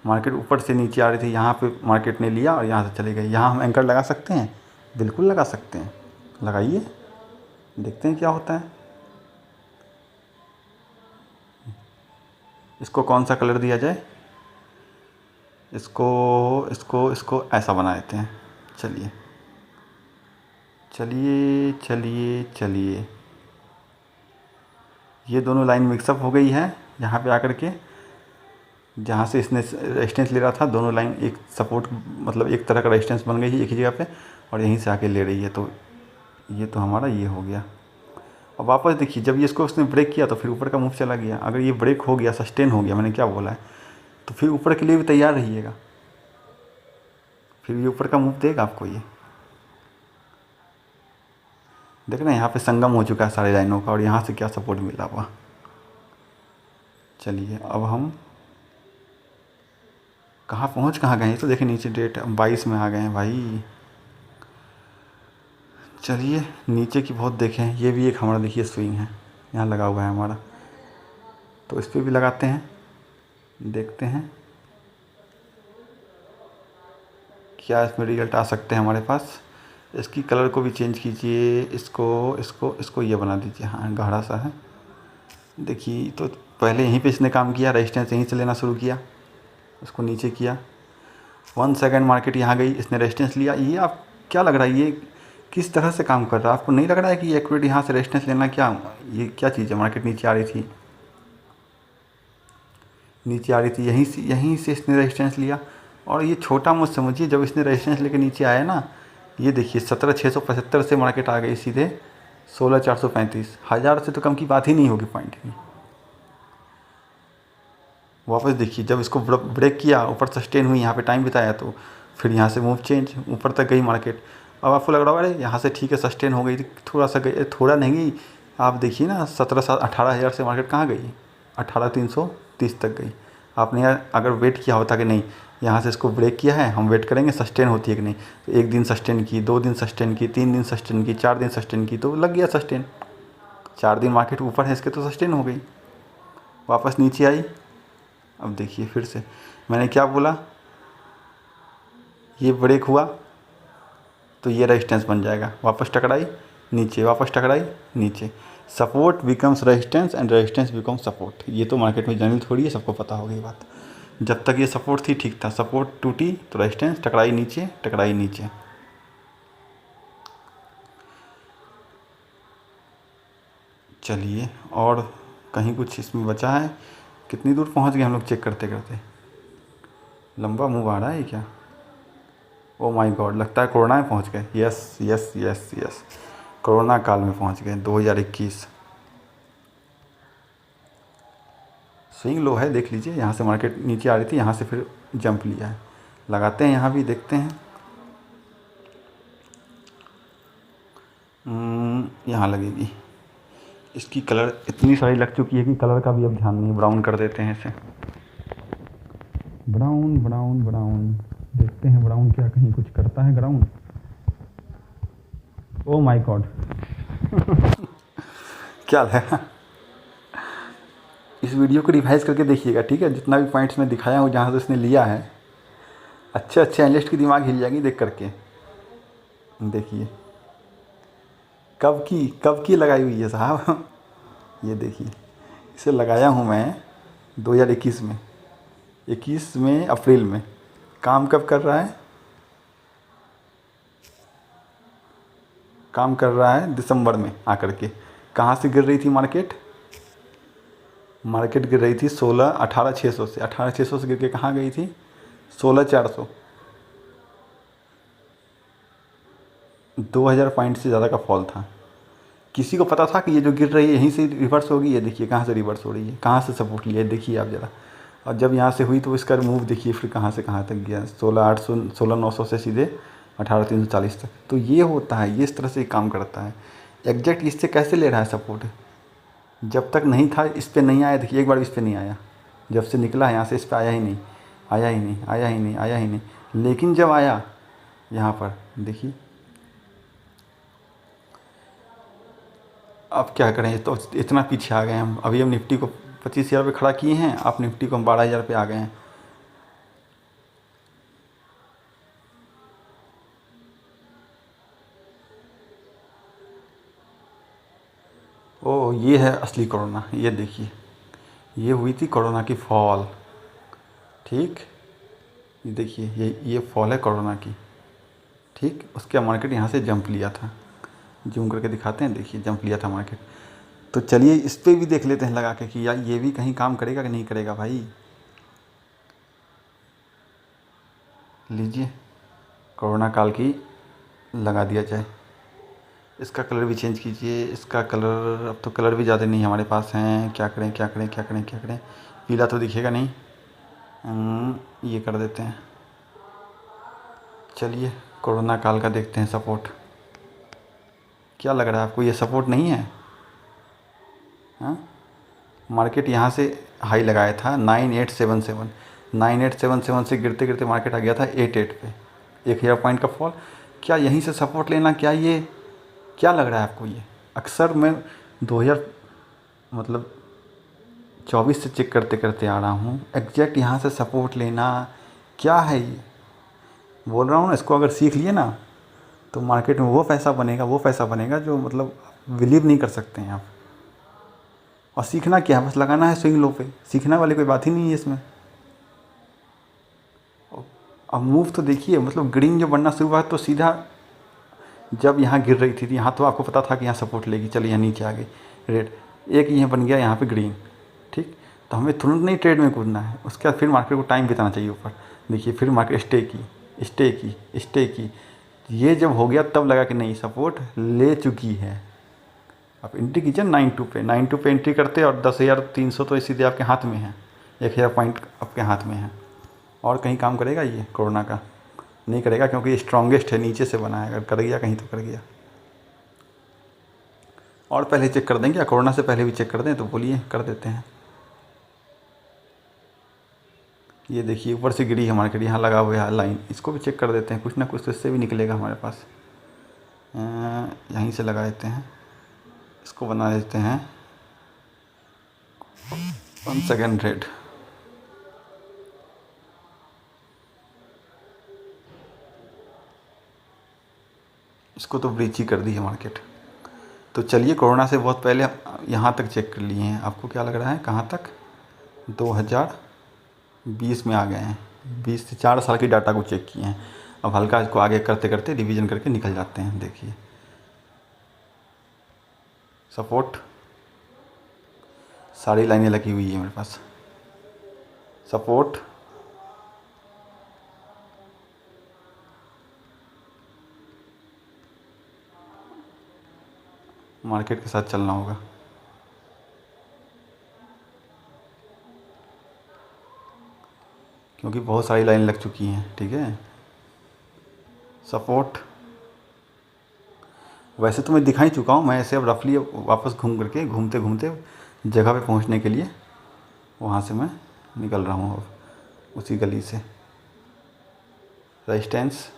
Speaker 1: मार्केट ऊपर से नीचे आ रही थी, यहाँ पे मार्केट ने लिया और यहाँ से चले गए। यहाँ हम एंकर लगा सकते हैं? बिल्कुल लगा सकते हैं। लगाइए, देखते हैं क्या होता है। इसको कौन सा कलर दिया जाए? इसको इसको इसको ऐसा बना देते हैं। चलिए चलिए चलिए चलिए, ये दोनों लाइन मिक्सअप हो गई है। यहाँ पे आकर के जहाँ से इसने रेजिस्टेंस ले रहा था, दोनों लाइन एक सपोर्ट, मतलब एक तरह का रेजिस्टेंस बन गई है एक ही जगह पे, और यहीं से आके ले रही है। तो ये तो हमारा ये हो गया। अब वापस देखिए, जब ये इसको उसने ब्रेक किया तो फिर ऊपर का मूव चला गया। अगर ये ब्रेक हो गया, सस्टेन हो गया, मैंने क्या बोला है, तो फिर ऊपर के लिए भी तैयार रहिएगा। फिर ये ऊपर का मूव देगा आपको। ये देख ना, यहाँ पे संगम हो चुका है सारी लाइनों का, और यहाँ से क्या सपोर्ट मिला हुआ। चलिए अब हम कहाँ गए, तो देखिए नीचे डेट 22 में आ गए हैं भाई। चलिए नीचे की बहुत देखें, ये भी एक हमारा देखिए स्विंग है, यहाँ लगा हुआ है हमारा। तो इस पर भी लगाते हैं, देखते हैं क्या इसमें रिजल्ट आ सकते हैं हमारे पास। इसकी कलर को भी चेंज कीजिए, इसको ये बना दीजिए। हाँ गाढ़ा सा है। देखिए तो पहले यहीं पे इसने काम किया, रेजिस्टेंस यहीं से लेना शुरू किया, उसको नीचे किया। 1 सेकंड मार्केट यहाँ गई, इसने रेजिस्टेंस लिया। ये आप क्या लग रहा है, ये किस तरह से काम कर रहा है? आपको नहीं लग रहा है कि ये एक्यूरेट यहाँ से रेजिस्टेंस लेना, क्या ये क्या चीज़ है? मार्केट नीचे आ रही थी, यहीं से इसने रेजिस्टेंस लिया। और ये छोटा मुझ समझिए, जब इसने रेजिस्टेंस लेके नीचे आया ना, ये देखिए 17,675 से मार्केट आ गई सीधे 16,435। 1000 से तो कम की बात ही नहीं होगी पॉइंट की। वापस देखिए, जब इसको ब्रेक किया, ऊपर सस्टेन हुई, यहाँ पे टाइम बिताया, तो फिर यहाँ से मूव चेंज, ऊपर तक गई मार्केट। अब आपको लग रहा होगा अरे यहाँ से ठीक है सस्टेन हो गई थी, थोड़ा सा गई, थोड़ा नहीं गई। आप देखिए ना, 18,000 से मार्केट कहाँ गई? 18,330 तक गई। आपने यार अगर वेट किया होता कि नहीं, यहाँ से इसको ब्रेक किया है, हम वेट करेंगे सस्टेन होती है कि नहीं, तो 1 दिन सस्टेन की, 2 दिन सस्टेन की, 3 दिन सस्टेन की, 4 दिन सस्टेन की, तो लग गया सस्टेन। 4 दिन मार्केट ऊपर है इसके, तो सस्टेन हो गई। वापस नीचे आई। अब देखिए फिर से मैंने क्या बोला, ये ब्रेक हुआ तो ये रेजिस्टेंस बन जाएगा। वापस टकराई नीचे, वापस टकराई नीचे। Support becomes resistance and resistance becomes support. ये तो मार्केट में जनरल थोड़ी है, सबको पता होगी ये बात। जब तक ये सपोर्ट थी ठीक था, सपोर्ट टूटी तो रेजिस्टेंस, टकराई नीचे, टकराई नीचे। चलिए और कहीं कुछ इसमें बचा है? कितनी दूर पहुंच गए हम लोग चेक करते करते? लंबा मूव आ रहा है क्या? ओ माय गॉड, लगता है कोरोना में पहुंच गए। Yes yes yes yes, corona काल में पहुंच गए, 2021। स्विंग लो है, देख लीजिए। यहाँ से मार्केट नीचे आ रही थी, यहाँ से फिर जंप लिया है। लगाते हैं यहाँ भी, देखते हैं। यहाँ लगेगी। इसकी कलर इतनी सारी लग चुकी है कि कलर का भी अब ध्यान नहीं। ब्राउन कर देते हैं इसे, ब्राउन ब्राउन ब्राउन। देखते हैं ब्राउन क्या कहीं कुछ करता है ब्राउन। ओ माय गॉड क्या है? इस वीडियो को रिवाइज करके देखिएगा, ठीक है? जितना भी पॉइंट्स मैं दिखाया हूँ जहाँ से उसने लिया है, अच्छे अच्छे एनालिस्ट की दिमाग हिल जाएगी देख करके। देखिए कब की लगाई हुई है साहब। ये देखिए, इसे लगाया हूँ मैं 2021 में, 21 में अप्रैल में। काम कब कर रहा है? काम कर रहा है दिसंबर में आकर के। कहाँ से गिर रही थी मार्केट? मार्केट गिर रही थी 18,600 से। 18,600 से गिर के कहाँ गई थी? 16,400। 2,000 पॉइंट से ज़्यादा का फॉल था। किसी को पता था कि ये जो गिर रही है यहीं से रिवर्स होगी? ये देखिए कहाँ से रिवर्स हो रही है, कहाँ से सपोर्ट लिया है, देखिए आप ज़रा। और जब यहाँ से हुई तो इसका मूव देखिए फिर कहाँ से कहाँ तक गया, 16,800 16,900 से सीधे 18,340 तक। तो ये होता है, ये इस तरह से काम करता है। एग्जैक्ट इससे कैसे ले रहा है सपोर्ट, जब तक नहीं था इस पर नहीं आया, देखिए एक बार इस पर नहीं आया, जब से निकला है यहाँ से इस पर आया ही नहीं, आया ही नहीं, आया ही नहीं, आया ही नहीं। लेकिन जब आया यहाँ पर देखिए, अब क्या करें, तो इतना पीछे आ गए हम। अभी हम निफ्टी को 25,000 पे खड़ा किए हैं, आप निफ्टी को हम 12,000 पे आ गए हैं। ओ ये है असली कोरोना, ये देखिए, ये हुई थी कोरोना की फॉल, ठीक। ये देखिए, ये फॉल है कोरोना की, ठीक। उसके मार्केट यहाँ से जंप लिया था, जूम करके दिखाते हैं, देखिए जंप लिया था मार्केट। तो चलिए इस पर भी देख लेते हैं लगा के कि यार ये भी कहीं काम करेगा कि नहीं करेगा भाई। लीजिए, कोरोना काल की लगा दिया जाए। इसका कलर भी चेंज कीजिए, इसका कलर, अब तो कलर भी ज़्यादा नहीं हमारे पास हैं, क्या करें क्या करें क्या करें क्या करें। पीला तो दिखेगा नहीं, ये कर देते हैं। चलिए कोरोना काल का देखते हैं सपोर्ट, क्या लग रहा है आपको, ये सपोर्ट नहीं है? हाँ, मार्केट यहाँ से हाई लगाया था 9877, 9877 से गिरते गिरते मार्केट आ गया था 88 पे, 1,000 पॉइंट का फॉल। क्या यहीं से सपोर्ट लेना, क्या ये, क्या लग रहा है आपको? ये अक्सर मैं 2000 मतलब 24 से चेक करते करते आ रहा हूँ, एग्जैक्ट यहाँ से सपोर्ट लेना, क्या है ये? बोल रहा हूँ ना, इसको अगर सीख लिए ना तो मार्केट में वो पैसा बनेगा, वो पैसा बनेगा जो मतलब बिलीव नहीं कर सकते हैं आप। और सीखना क्या है, बस लगाना है स्विंग लो पे, सीखने वाली कोई बात ही नहीं है इसमें। अब मूव तो देखिए, मतलब ग्रीन जो बनना शुरू हुआ तो सीधा जब यहाँ गिर रही थी यहाँ तो आपको पता था कि यहाँ सपोर्ट लेगी, चलिए यहाँ नीचे आ गई रेड, एक यहाँ बन गया यहाँ पे ग्रीन, ठीक। तो हमें तुरंत नहीं ट्रेड में कूदना है, उसके बाद फिर मार्केट को टाइम बिताना चाहिए ऊपर। देखिए फिर मार्केट स्टे की, स्टे की, स्टे की, ये जब हो गया तब लगा कि नहीं सपोर्ट ले चुकी है। आप एंट्री कीजिए 92 पे, 92 पे एंट्री करते और 10,300 तो सीधे आपके हाथ में है, 1,000 पॉइंट आपके हाथ में है। और कहीं काम करेगा ये कोरोना का? नहीं करेगा, क्योंकि ये स्ट्रॉन्गेस्ट है, नीचे से बना है, अगर कर गया कहीं तो कर गया। और पहले चेक कर देंगे या कोरोना से पहले भी चेक कर दें? तो बोलिए, कर देते हैं। ये देखिए ऊपर से गिरी है मार्केट, यहाँ लगा हुआ है लाइन, इसको भी चेक कर देते हैं, कुछ ना कुछ तो इससे भी निकलेगा हमारे पास। यहीं से लगा देते हैं, इसको बना देते हैं 1 सेकेंड रेड। इसको तो ब्रीच ही कर दी है मार्केट। तो चलिए कोरोना से बहुत पहले यहाँ तक चेक कर लिए हैं, आपको क्या लग रहा है कहाँ तक? 2020 में आ गए हैं, 20 से 4 साल की डाटा को चेक किए हैं। अब हल्का इसको आगे करते करते रिवीजन करके निकल जाते हैं। देखिए सपोर्ट, सारी लाइनें लगी हुई है मेरे पास, सपोर्ट, मार्केट के साथ चलना होगा। क्योंकि बहुत सारी लाइन लग चुकी हैं, ठीक है। सपोर्ट, वैसे तो मैं दिखा ही चुका हूँ, मैं ऐसे अब रफली वापस घूम करके घूमते घूमते जगह पे पहुँचने के लिए वहाँ से मैं निकल रहा हूँ अब उसी गली से। रेजिस्टेंस,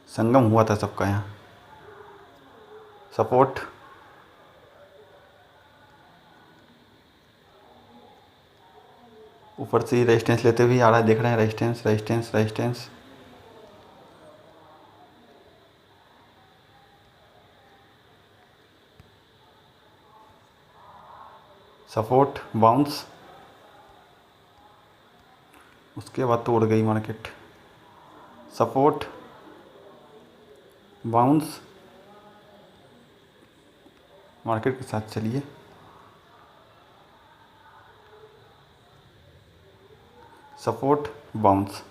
Speaker 1: संगम हुआ था सबका यहाँ। सपोर्ट, ऊपर से ही रेजिस्टेंस लेते हुए आ रहा है, देख रहे हैं, resistance resistance resistance. Support, bounce, उसके बाद तो उड़ गई मार्केट। सपोर्ट, बाउंस, मार्केट के साथ चलिए। सपोर्ट, बाउंस,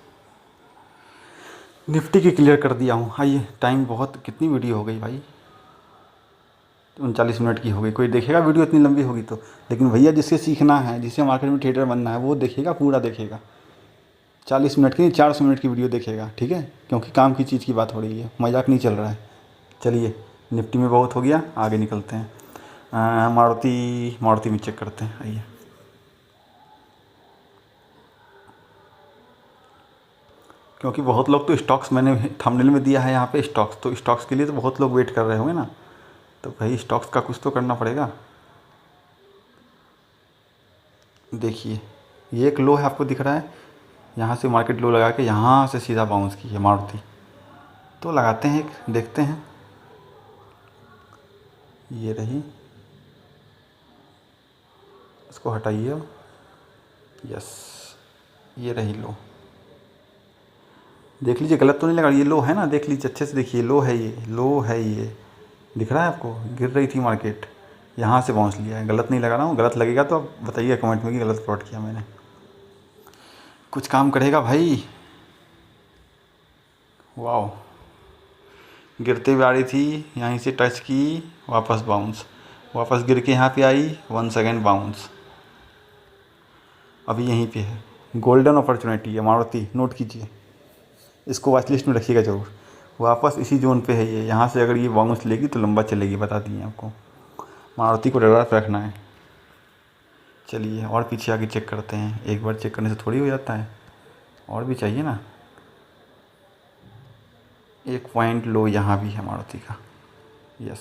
Speaker 1: निफ्टी की क्लियर कर दिया हूँ। आइए, टाइम बहुत, कितनी वीडियो हो गई भाई? 39 मिनट की हो गई, कोई देखेगा वीडियो इतनी लंबी होगी तो? लेकिन भैया जिसे सीखना है, जिसे मार्केट में ट्रेडर बनना है, वो देखेगा, पूरा देखेगा। 40 मिनट की नहीं, 400 मिनट की वीडियो देखेगा, ठीक है? क्योंकि काम की चीज़ की बात हो रही है, मजाक नहीं चल रहा है। चलिए, निफ्टी में बहुत हो गया, आगे निकलते हैं। मारुति में चेक करते हैं, आइए। क्योंकि बहुत लोग तो स्टॉक्स, मैंने थंबनेल में दिया है यहाँ पे स्टॉक्स, तो स्टॉक्स के लिए तो बहुत लोग वेट कर रहे होंगे ना, तो भाई स्टॉक्स का कुछ तो करना पड़ेगा। देखिए, ये एक लो है, आपको दिख रहा है? यहाँ से मार्केट लो लगा के यहाँ से सीधा बाउंस की है मारुति। तो लगाते हैं एक, देखते हैं। ये रही, इसको हटाइए अब। यस, ये रही लो। देख लीजिए गलत तो नहीं लगा, ये लो है ना, देख लीजिए अच्छे से देखिए, लो है, ये लो है, ये दिख रहा है आपको? गिर रही थी मार्केट, यहाँ से बाउंस लिया है। गलत नहीं लगा रहा हूँ, गलत लगेगा तो आप बताइए कमेंट में कि गलत प्लॉट किया मैंने। कुछ काम करेगा भाई। वाह, गिरते हुए आ रही थी, यहीं से टच की, वापस बाउंस, वापस गिर के यहाँ पे आई, 1 सेकेंड बाउंस, अभी यहीं पे है। गोल्डन अपॉर्चुनिटी है मारुति, नोट कीजिए, इसको वॉच लिस्ट में रखिएगा ज़रूर। वापस इसी जोन पे है ये, यहाँ से अगर ये बाउंस लेगी तो लंबा चलेगी, बता दिए आपको। मारुति को रडार पे रखना है। चलिए और पीछे आगे चेक करते हैं, एक बार चेक करने से थोड़ी हो जाता है, और भी चाहिए ना। एक पॉइंट लो यहाँ भी है मारुति का। यस,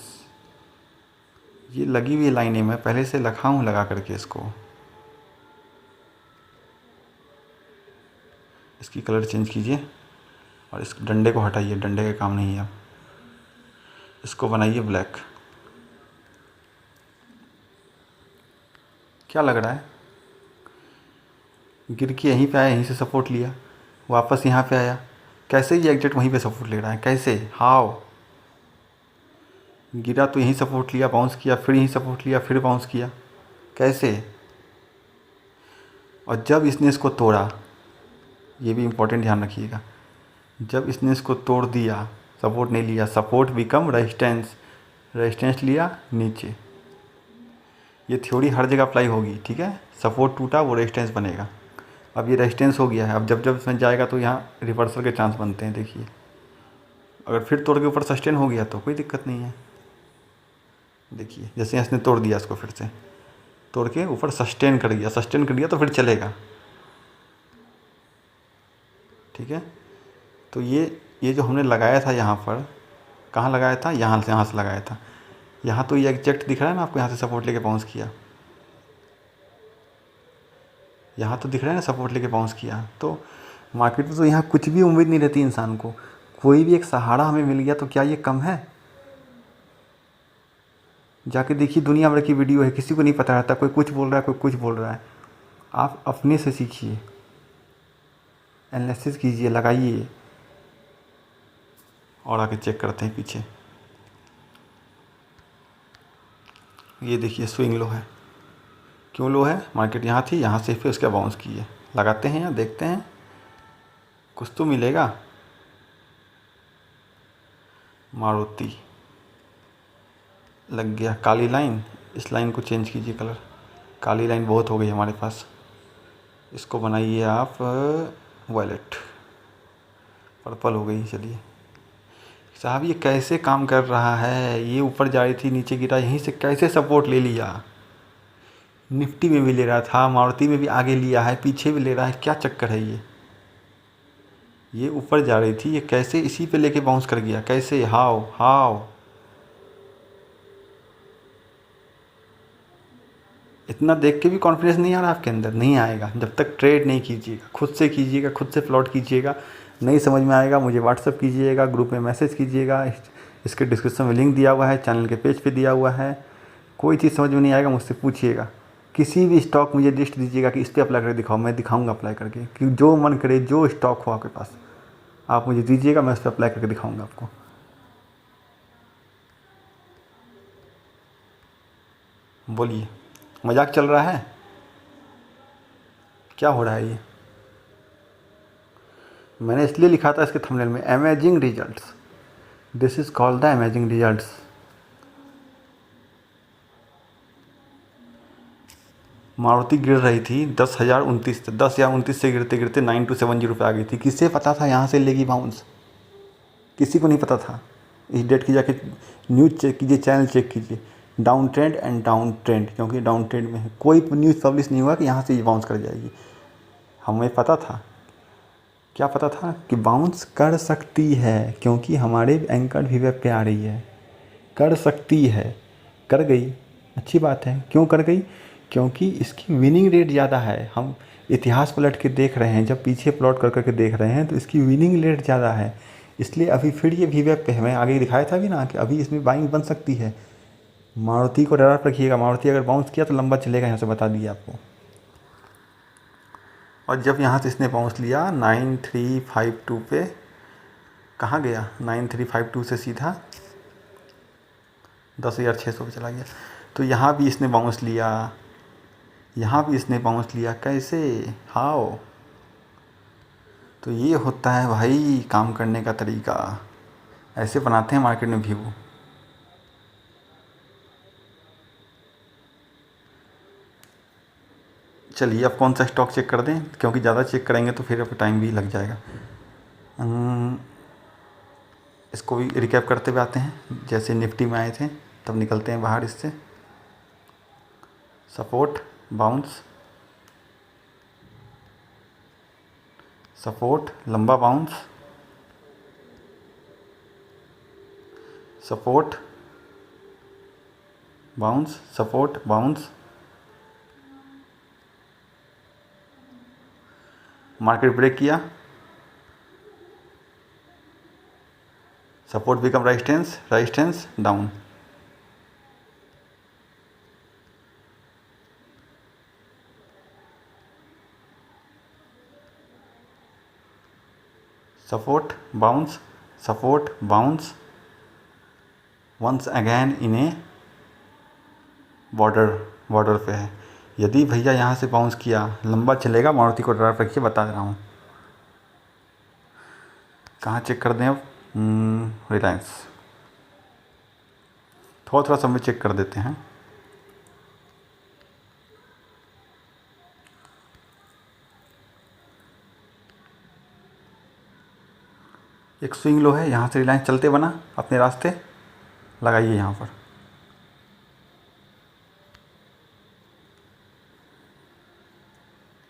Speaker 1: ये लगी हुई लाइनें मैं पहले से रखा हूँ लगा करके इसको। इसकी कलर चेंज कीजिए और इस डंडे को हटाइए, डंडे का काम नहीं है अब। इसको बनाइए ब्लैक। क्या लग रहा है? गिर के यहीं पे आया, यहीं से सपोर्ट लिया, वापस यहाँ पे आया, कैसे ये एग्जैक्ट वहीं पे सपोर्ट ले रहा है? कैसे? हाउ? गिरा तो यहीं सपोर्ट लिया, बाउंस किया, फिर यहीं सपोर्ट लिया, फिर बाउंस किया, कैसे? और जब इसने इसको तोड़ा, ये भी इम्पोर्टेंट ध्यान रखिएगा, जब इसने इसको तोड़ दिया, सपोर्ट नहीं लिया, सपोर्ट बिकम रेजिस्टेंस, रेजिस्टेंस लिया नीचे। ये थ्योरी हर जगह अप्लाई होगी, ठीक है? सपोर्ट टूटा, वो रेजिस्टेंस बनेगा। अब ये रेजिस्टेंस हो गया है, अब जब जब इसमें जाएगा तो यहाँ रिवर्सल के चांस बनते हैं। देखिए, अगर फिर तोड़ के ऊपर सस्टेन हो गया तो कोई दिक्कत नहीं है। देखिए, जैसे इसने तोड़ दिया, इसको फिर से तोड़ के ऊपर सस्टेन कर दिया, सस्टेन कर दिया तो फिर चलेगा, ठीक है? तो ये जो हमने लगाया था यहाँ पर, कहाँ लगाया था? यहाँ से लगाया था। यहाँ तो ये एग्जैक्ट दिख रहा है ना आपको, यहाँ से सपोर्ट लेके बाउंस किया, यहाँ तो दिख रहा है ना सपोर्ट लेके बाउंस किया। तो मार्केट में तो यहाँ कुछ भी उम्मीद नहीं रहती इंसान को, कोई भी एक सहारा हमें मिल गया तो क्या ये कम है? जाके देखिए, दुनिया भर की वीडियो है, किसी को नहीं पता रहता, कोई कुछ बोल रहा है, कोई कुछ बोल रहा है। आप अपने से सीखिए, एनालिसिस कीजिए, लगाइए। और आगे चेक करते हैं पीछे। ये देखिए स्विंग लो है, क्यों लो है? मार्केट यहाँ थी, यहाँ से फिर उसका बाउंस की है। लगाते हैं या देखते हैं, कुछ तो मिलेगा। मारुति लग गया, काली लाइन, इस लाइन को चेंज कीजिए कलर, काली लाइन बहुत हो गई हमारे पास। इसको बनाइए आप वॉयलेट, पर्पल हो गई। चलिए साहब, ये कैसे काम कर रहा है? ये ऊपर जा रही थी, नीचे गिरा, यहीं से कैसे सपोर्ट ले लिया? निफ्टी में भी ले रहा था, मारुति में भी आगे लिया है, पीछे भी ले रहा है, क्या चक्कर है ये ऊपर जा रही थी, ये कैसे इसी पे लेके बाउंस कर गया? कैसे? How how? इतना देख के भी कॉन्फिडेंस नहीं आ रहा आपके अंदर? नहीं आएगा जब तक ट्रेड नहीं कीजिएगा, खुद से कीजिएगा, खुद से प्लॉट कीजिएगा। नहीं समझ में आएगा, मुझे व्हाट्सअप कीजिएगा, ग्रुप में मैसेज कीजिएगा, इसके डिस्क्रिप्शन में लिंक दिया हुआ है, चैनल के पेज पे दिया हुआ है। कोई चीज़ समझ में नहीं आएगा, मुझसे पूछिएगा। किसी भी स्टॉक मुझे लिस्ट दीजिएगा कि इस पर अप्लाई करके दिखाओ, मैं दिखाऊंगा अप्लाई करके, कि जो मन करे, जो स्टॉक हो आपके पास आप मुझे दीजिएगा, मैं उस पर अप्लाई करके दिखाऊंगा आपको। बोलिए, मजाक चल रहा है? क्या हो रहा है ये? मैंने इसलिए लिखा था इसके थंबनेल में, amazing results, this is called the amazing results. Maruti गिर रही थी 10,029 से गिरते गिरते 9270 पे आ गई थी। किसे पता था यहाँ से लेगी बाउंस? किसी को नहीं पता था। इस डेट की जाके न्यूज़ चेक कीजिए, चैनल चेक कीजिए, down trend and down trend, क्योंकि डाउन ट्रेंड में है। कोई न्यूज़ पब्लिश नहीं हुआ कि यहाँ से ये बाउंस कर जाएगी। हमें पता था, क्या पता था कि बाउंस कर सकती है, क्योंकि हमारे एंकर्ड वीवेब पे आ रही है, कर सकती है। कर गई, अच्छी बात है। क्यों कर गई? क्योंकि इसकी विनिंग रेट ज़्यादा है। हम इतिहास पलट के देख रहे हैं, जब पीछे प्लॉट कर करके देख रहे हैं तो इसकी विनिंग रेट ज़्यादा है। इसलिए अभी फिर ये वीवेब पे हमें आगे दिखाया था भी ना कि अभी इसमें बाइंग बन सकती है। मारुति को डरा रखिएगा, मारुति अगर बाउंस किया तो लंबा चलेगा, यहाँ से बता दिया आपको। और जब यहाँ से इसने बाउंस लिया 9352 पे, कहाँ गया? 9352 से सीधा 10,600 पे चला गया। तो यहाँ भी इसने बाउंस लिया, यहाँ भी इसने बाउंस लिया। कैसे? हाउ? तो ये होता है भाई काम करने का तरीका, ऐसे बनाते हैं मार्केट में व्यू। चलिए अब कौन सा स्टॉक चेक कर दें, क्योंकि ज़्यादा चेक करेंगे तो फिर अब टाइम भी लग जाएगा। इसको भी रिकैप करते हुए आते हैं। जैसे निफ्टी में आए थे तब निकलते हैं बाहर इससे। सपोर्ट, बाउंस, सपोर्ट, लंबा bounce, support, bounce, support, bounce. Market break किया, support become resistance, resistance, down. Support, bounce, support, bounce, once again in a border पे है। यदि भैया यहाँ से बाउंस किया, लंबा चलेगा, मारुति को ड्राइव रखिए, बता रहा हूँ। कहाँ चेक कर दें अब? रिलायंस। थोड़ा थोड़ा समय चेक कर देते हैं। एक स्विंग लो है, यहाँ से रिलायंस चलते बना, अपने रास्ते लगाइए यहाँ पर।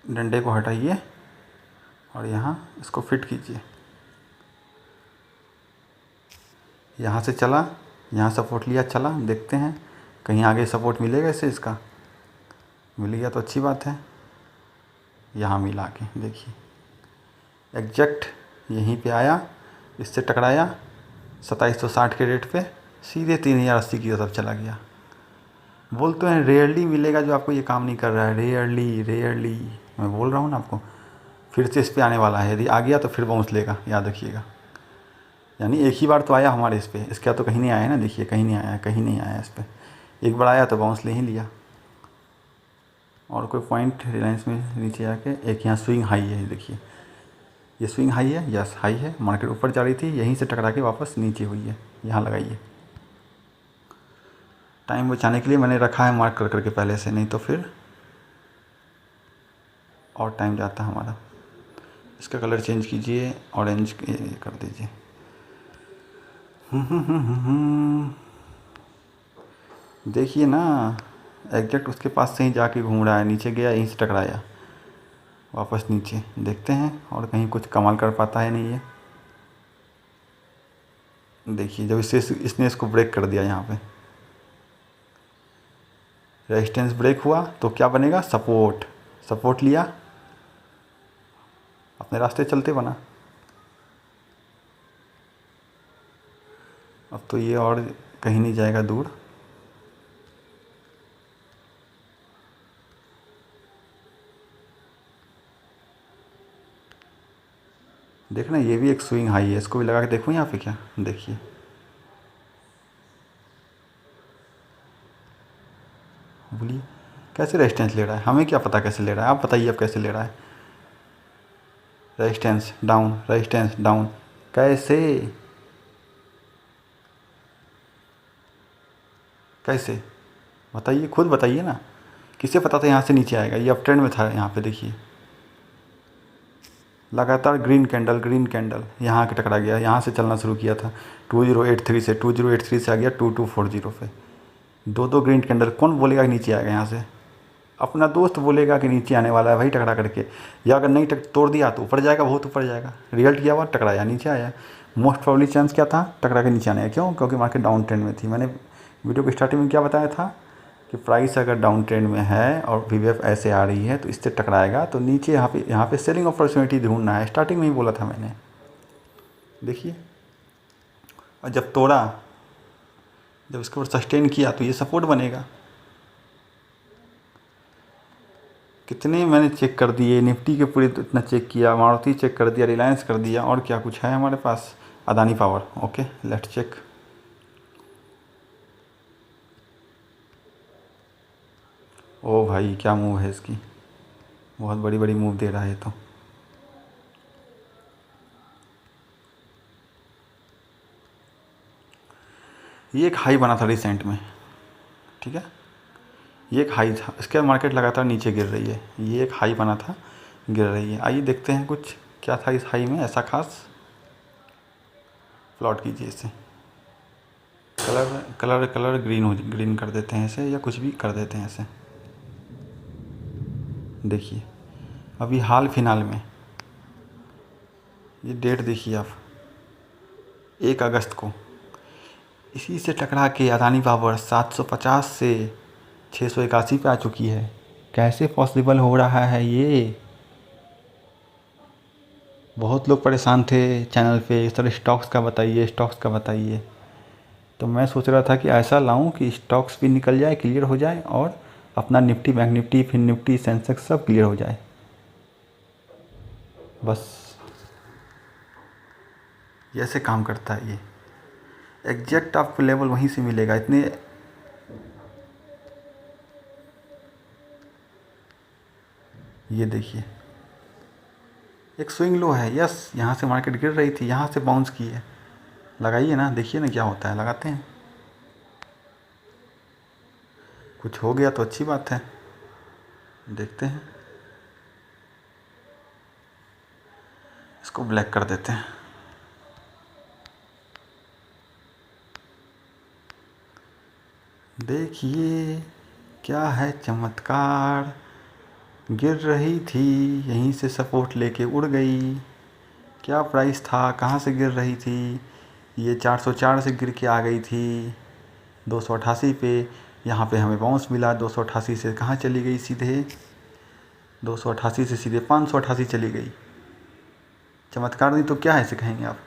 Speaker 1: डंडे को हटाइए और यहाँ इसको फिट कीजिए। यहाँ से चला, यहाँ सपोर्ट लिया, चला, देखते हैं कहीं आगे सपोर्ट मिलेगा इसे। इसका मिल गया तो अच्छी बात है। यहाँ मिला के देखिए, एग्जैक्ट यहीं पे आया, इससे टकराया 2760 के रेट पे, सीधे 3080 की तरफ चला गया। बोलते हैं रेयरली मिलेगा जो आपको ये काम नहीं कर रहा है। रेयरली मैं बोल रहा हूँ ना आपको। फिर से इस पे आने वाला है, यदि आ गया तो फिर बाउंस लेगा, याद रखिएगा। यानी एक ही बार तो आया हमारे इस पे, इसका तो कहीं नहीं आया ना, देखिए कहीं नहीं आया, कहीं नहीं आया इस पर। एक बार आया तो बाउंस ले ही लिया। और कोई पॉइंट रिलायंस में नीचे आके एक यहाँ स्विंग हाई है, देखिए ये स्विंग हाई है, यस हाई है। मार्केट ऊपर जा रही थी, यहीं से टकरा के वापस नीचे हुई है। यहाँ लगाइए। टाइम बचाने के लिए मैंने रखा है मार्क कर करके पहले से, नहीं तो फिर और टाइम जाता है हमारा। इसका कलर चेंज कीजिए, ऑरेंज कर दीजिए। देखिए ना, एग्जैक्ट उसके पास से ही जाके घूम रहा है, नीचे गया, यहीं से टकराया वापस नीचे। देखते हैं और कहीं कुछ कमाल कर पाता है नहीं ये। देखिए जब इसने इसको ब्रेक कर दिया, यहाँ पे रेजिस्टेंस ब्रेक हुआ तो क्या बनेगा? सपोर्ट। सपोर्ट लिया, अपने रास्ते चलते बना। अब तो ये और कहीं नहीं जाएगा दूर। देखना ये भी एक स्विंग हाई है, इसको भी लगा के देखूँ यहाँ पे क्या? देखिए बोलिए कैसे रेजिस्टेंस ले रहा है, हमें क्या पता कैसे ले रहा है, आप बताइए अब कैसे ले रहा है। रेजिस्टेंस डाउन, रेजिस्टेंस डाउन, कैसे? कैसे बताइए, खुद बताइए ना। किसे पता था यहाँ से नीचे आएगा, ये अप ट्रेंड में था। यहाँ पे देखिए लगातार ग्रीन कैंडल यहाँ आके टकरा गया, यहाँ से चलना शुरू किया था 2083 से, 2083 से आ गया 2240 पे। दो ग्रीन कैंडल, कौन बोलेगा कि नीचे आएगा यहाँ से? अपना दोस्त बोलेगा कि नीचे आने वाला है भाई टकरा करके, या अगर नहीं तोड़ दिया तो ऊपर जाएगा, बहुत ऊपर जाएगा। रिजल्ट किया हुआ टकराया, नीचे आया। मोस्ट प्रॉब्ली चांस क्या था? टकरा के नीचे आने का। क्यों? क्योंकि मार्केट डाउन ट्रेंड में थी। मैंने वीडियो के स्टार्टिंग में क्या बताया था कि प्राइस अगर डाउन ट्रेंड में है और वीवेफ ऐसे आ रही है तो इससे टकराएगा, तो नीचे यहाँ पे सेलिंग अपॉर्चुनिटी ढूंढना है। स्टार्टिंग में ही बोला था मैंने, देखिए। और जब तोड़ा, जब इसके ऊपर सस्टेन किया तो ये सपोर्ट बनेगा। कितने मैंने चेक कर दिए, निफ्टी के पूरे इतना चेक किया, मारुति चेक कर दिया, रिलायंस कर दिया, और क्या कुछ है हमारे पास? Adani Power. Okay, let's check. ओ भाई क्या मूव है इसकी, बहुत बड़ी बड़ी मूव दे रहा है तो। ये एक हाई बना था रिसेंट में, ठीक है, ये एक हाई था। इसके बाद मार्केट लगातार नीचे गिर रही है। ये एक हाई बना था, गिर रही है। आइए देखते हैं कुछ क्या था इस हाई में ऐसा खास। प्लॉट कीजिए इसे, कलर कलर कलर ग्रीन कर देते हैं इसे, या कुछ भी कर देते हैं इसे। देखिए अभी हाल फिलहाल में ये डेट देखिए आप, 1 अगस्त को इसी से टकरा के अदानी पावर 750 से 681 पे आ चुकी है। कैसे पॉसिबल हो रहा है ये? बहुत लोग परेशान थे चैनल पे, सर स्टॉक्स का बताइए, स्टॉक्स का बताइए। तो मैं सोच रहा था कि ऐसा लाऊं कि स्टॉक्स भी निकल जाए, क्लियर हो जाए, और अपना Nifty, bank Nifty, Fin Nifty, Sensex सब क्लियर हो जाए। बस ये ऐसे काम करता है ये। एग्जैक्ट आपको लेवल वहीं से मिलेगा। इतने ये देखिए एक स्विंग लो है, यस, यहाँ से मार्केट गिर रही थी, यहाँ से बाउंस की है। लगाइए ना, देखिए ना क्या होता है। लगाते हैं, कुछ हो गया तो अच्छी बात है। देखते हैं, इसको ब्लैक कर देते हैं। देखिए क्या है चमत्कार, गिर रही थी, यहीं से सपोर्ट लेके उड़ गई। क्या प्राइस था, कहाँ से गिर रही थी? ये 404 से गिर के आ गई थी 288 पे। यहाँ पे हमें बाउंस मिला, 288 से कहाँ चली गई? सीधे 288 से सीधे 588 चली गई। चमत्कार नहीं तो क्या है इसे कहेंगे आप।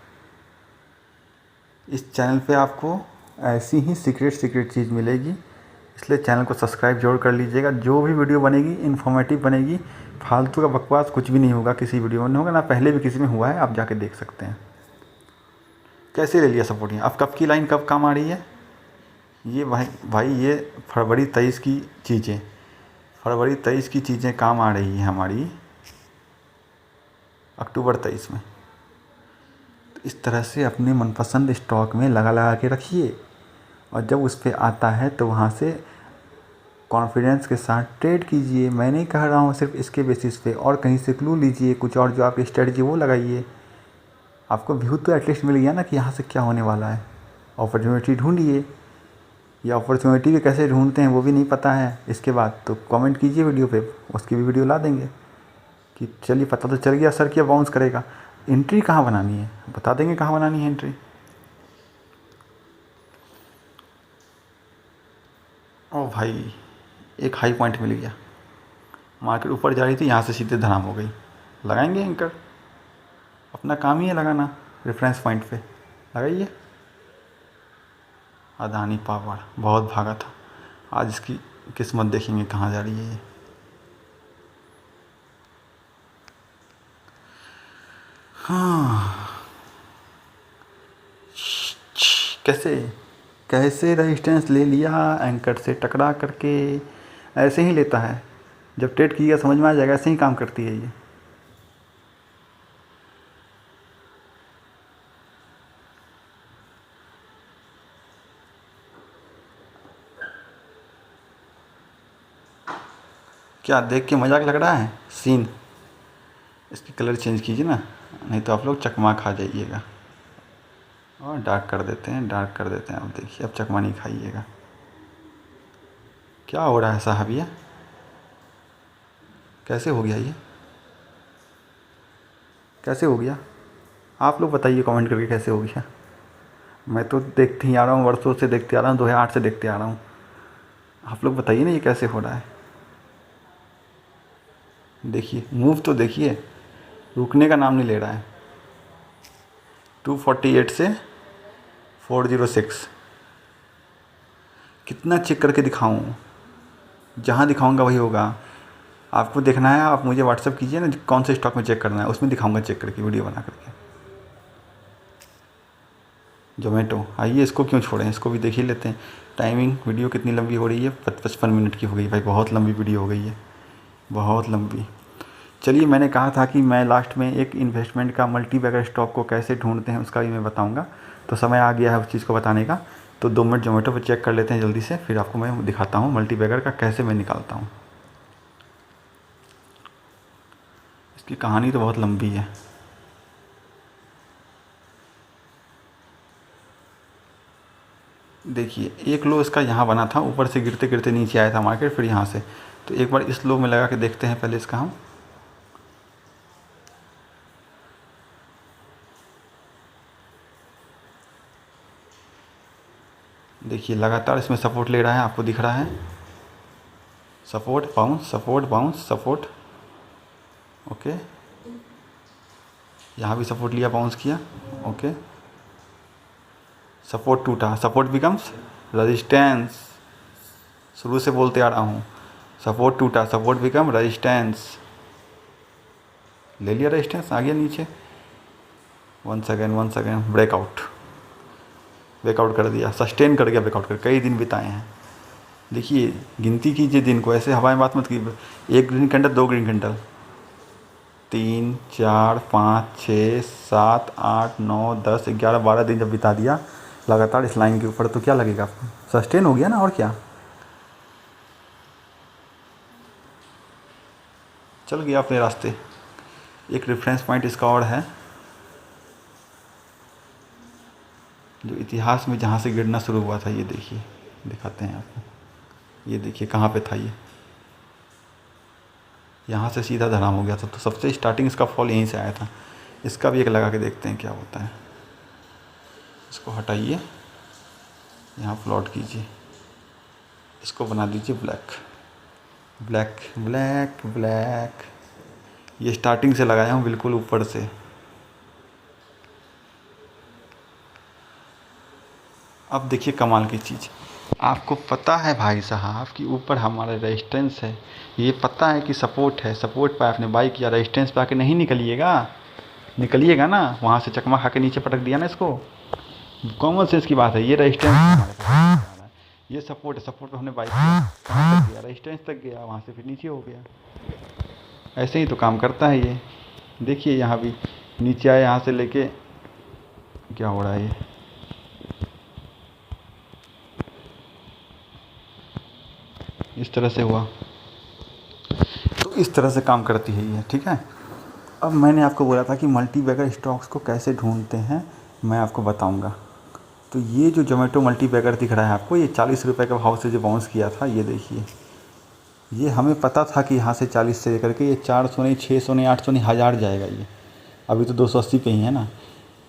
Speaker 1: इस चैनल पे आपको ऐसी ही सीक्रेट चीज़ मिलेगी, इसलिए चैनल को सब्सक्राइब जरूर कर लीजिएगा। जो भी वीडियो बनेगी इन्फॉर्मेटिव बनेगी, फालतू का बकवास कुछ भी नहीं होगा, किसी वीडियो में नहीं होगा, ना पहले भी किसी में हुआ है, आप जाके देख सकते हैं। कैसे ले लिया सपोर्ट? अब कब की लाइन कब काम आ रही है? ये भाई ये फरवरी 23 की चीज़ें, फरवरी 23 की चीज़ें काम आ रही हैं हमारी अक्टूबर 23 में। तो इस तरह से अपने मनपसंद स्टॉक में लगा के रखिए, और जब उस पर आता है तो वहाँ से कॉन्फिडेंस के साथ ट्रेड कीजिए। मैं नहीं कह रहा हूँ सिर्फ इसके बेसिस पे, और कहीं से क्लू लीजिए, कुछ और जो आपकी स्ट्रेटजी वो लगाइए। आपको व्यू तो एटलीस्ट मिल गया ना कि यहाँ से क्या होने वाला है। अपॉर्चुनिटी ढूंढिए, या अपॉर्चुनिटी भी कैसे ढूंढते हैं वो भी नहीं पता है इसके बाद, तो कमेंट कीजिए वीडियो पे, उसकी भी वीडियो ला देंगे कि चलिए पता तो चल गया सर क्या बाउंस करेगा। एंट्री कहाँ बनानी है बता देंगे, कहाँ बनानी है एंट्री। ओ भाई एक हाई पॉइंट मिल गया, मार्केट ऊपर जा रही थी, यहाँ से सीधे धड़ाम हो गई। लगाएंगे एंकर, अपना काम ही है लगाना, रेफरेंस पॉइंट पे लगाइए। अदानी पावर बहुत भागा था, आज इसकी किस्मत देखेंगे कहाँ जा रही है ये। हाँ कैसे कैसे रेजिस्टेंस ले लिया एंकर से टकरा करके। ऐसे ही लेता है, जब ट्रेड किया समझ में आ जाएगा, ऐसे ही काम करती है ये। क्या देख के मजाक लग रहा है सीन? इसकी कलर चेंज कीजिए ना, नहीं तो आप लोग चकमा खा जाइएगा। और डार्क कर देते हैं, डार्क कर देते हैं। अब देखिए, अब चकमा नहीं खाइएगा। क्या हो रहा है साहब ये? कैसे हो गया ये? कैसे हो गया? आप लोग बताइए कमेंट करके कैसे हो गया। मैं तो देखते ही आ रहा हूँ, वर्षों से देखते आ रहा हूँ, 2008 से देखते आ रहा हूँ। आप लोग बताइए ना ये कैसे हो रहा है। देखिए मूव तो देखिए, रुकने का नाम नहीं ले रहा है। 248 से 406। कितना चेक करके दिखाऊँ? जहाँ दिखाऊँगा वही होगा। आपको देखना है, आप मुझे व्हाट्सअप कीजिए ना, कौन से स्टॉक में चेक करना है, उसमें दिखाऊंगा चेक करके, वीडियो बना करके। जोमेटो, आइए इसको क्यों छोड़ें, इसको भी देख ही लेते हैं। टाइमिंग वीडियो कितनी लंबी हो रही है? 55 मिनट की हो गई भाई, बहुत लंबी वीडियो हो गई है, बहुत लंबी। चलिए, मैंने कहा था कि मैं लास्ट में एक इन्वेस्टमेंट का मल्टी बैगर स्टॉक को कैसे ढूंढते हैं उसका भी मैं बताऊंगा। तो समय आ गया है उस चीज़ को बताने का। तो 2 मिनट जोमेटो पर चेक कर लेते हैं जल्दी से, फिर आपको मैं दिखाता हूँ मल्टी बैगर का कैसे मैं निकालता हूँ। इसकी कहानी तो बहुत लंबी है। देखिए, एक लो इसका यहाँ बना था, ऊपर से गिरते गिरते नीचे आया था मार्केट, फिर यहाँ से। तो एक बार इस लो में लगा के देखते हैं पहले इसका हम। देखिए लगातार इसमें सपोर्ट ले रहा है, आपको दिख रहा है। Support bounce, support bounce, support. Okay, यहाँ भी सपोर्ट लिया, बाउंस किया। ओके, सपोर्ट टूटा, सपोर्ट बिकम्स रेजिस्टेंस। शुरू से बोलते आ रहा हूँ, सपोर्ट टूटा, सपोर्ट बिकम रेजिस्टेंस। ले लिया रेजिस्टेंस, आ गया नीचे। वन सेकेंड, ब्रेकआउट, ब्रेकआउट कर दिया, सस्टेन कर गया, ब्रेकआउट कर, कई दिन बिताए हैं। देखिए गिनती कीजिए दिन को, ऐसे हवा में बात मत कीजिए। 1 ग्रीन कैंडल, 2 ग्रीन कैंडल, 3 4 5 6 7 8 9 10 11 12 दिन जब बिता दिया लगातार इस लाइन के ऊपर, तो क्या लगेगा आपको? सस्टेन हो गया ना, और क्या। चल गया अपने रास्ते। एक रेफरेंस पॉइंट इसका और है, जो इतिहास में जहाँ से गिरना शुरू हुआ था। ये देखिए, दिखाते हैं आपको। ये देखिए कहाँ पे था ये, यहाँ से सीधा धराम हो गया था। तो सबसे स्टार्टिंग इसका फॉल यहीं से आया था। इसका भी एक लगा के देखते हैं क्या होता है। इसको हटाइए, यहाँ प्लॉट कीजिए, इसको बना दीजिए ब्लैक, ब्लैक ब्लैक ब्लैक। ये स्टार्टिंग से लगाया हूँ, बिल्कुल ऊपर से। अब देखिए कमाल की चीज़, आपको पता है भाई साहब कि ऊपर हमारा रेजिस्टेंस है, ये पता है कि सपोर्ट है, सपोर्ट पे आपने बाई किया, रेजिस्टेंस पे आके नहीं निकलिएगा, निकलिएगा ना, वहाँ से चकमा खा के नीचे पटक दिया ना इसको। कॉमन सेंस की बात है। ये रेजिस्टेंस हमारे पास आ रहा है, ये सपोर्ट है, सपोर्ट पे हमने बाई किया, कहाँ तक गया? रेजिस्टेंस तक गया, वहाँ से फिर नीचे हो गया। ऐसे ही तो काम करता है ये। देखिए यहाँ भी नीचे आया, यहाँ से लेके क्या हो रहा है ये। इस तरह से हुआ, तो इस तरह से काम करती है ये, ठीक है। अब मैंने आपको बोला था कि मल्टी बैगर स्टॉक्स को कैसे ढूंढते हैं, मैं आपको बताऊंगा। तो ये जो जोमेटो मल्टी बैगर दिख रहा है आपको, ये 40 रुपये के भाव से जो बाउंस किया था, ये देखिए। ये हमें पता था कि यहाँ से 40 से लेकर के ये 400 नहीं, 600 नहीं, 800 नहीं, 1000 जाएगा ये। अभी तो 280 पे ही है ना।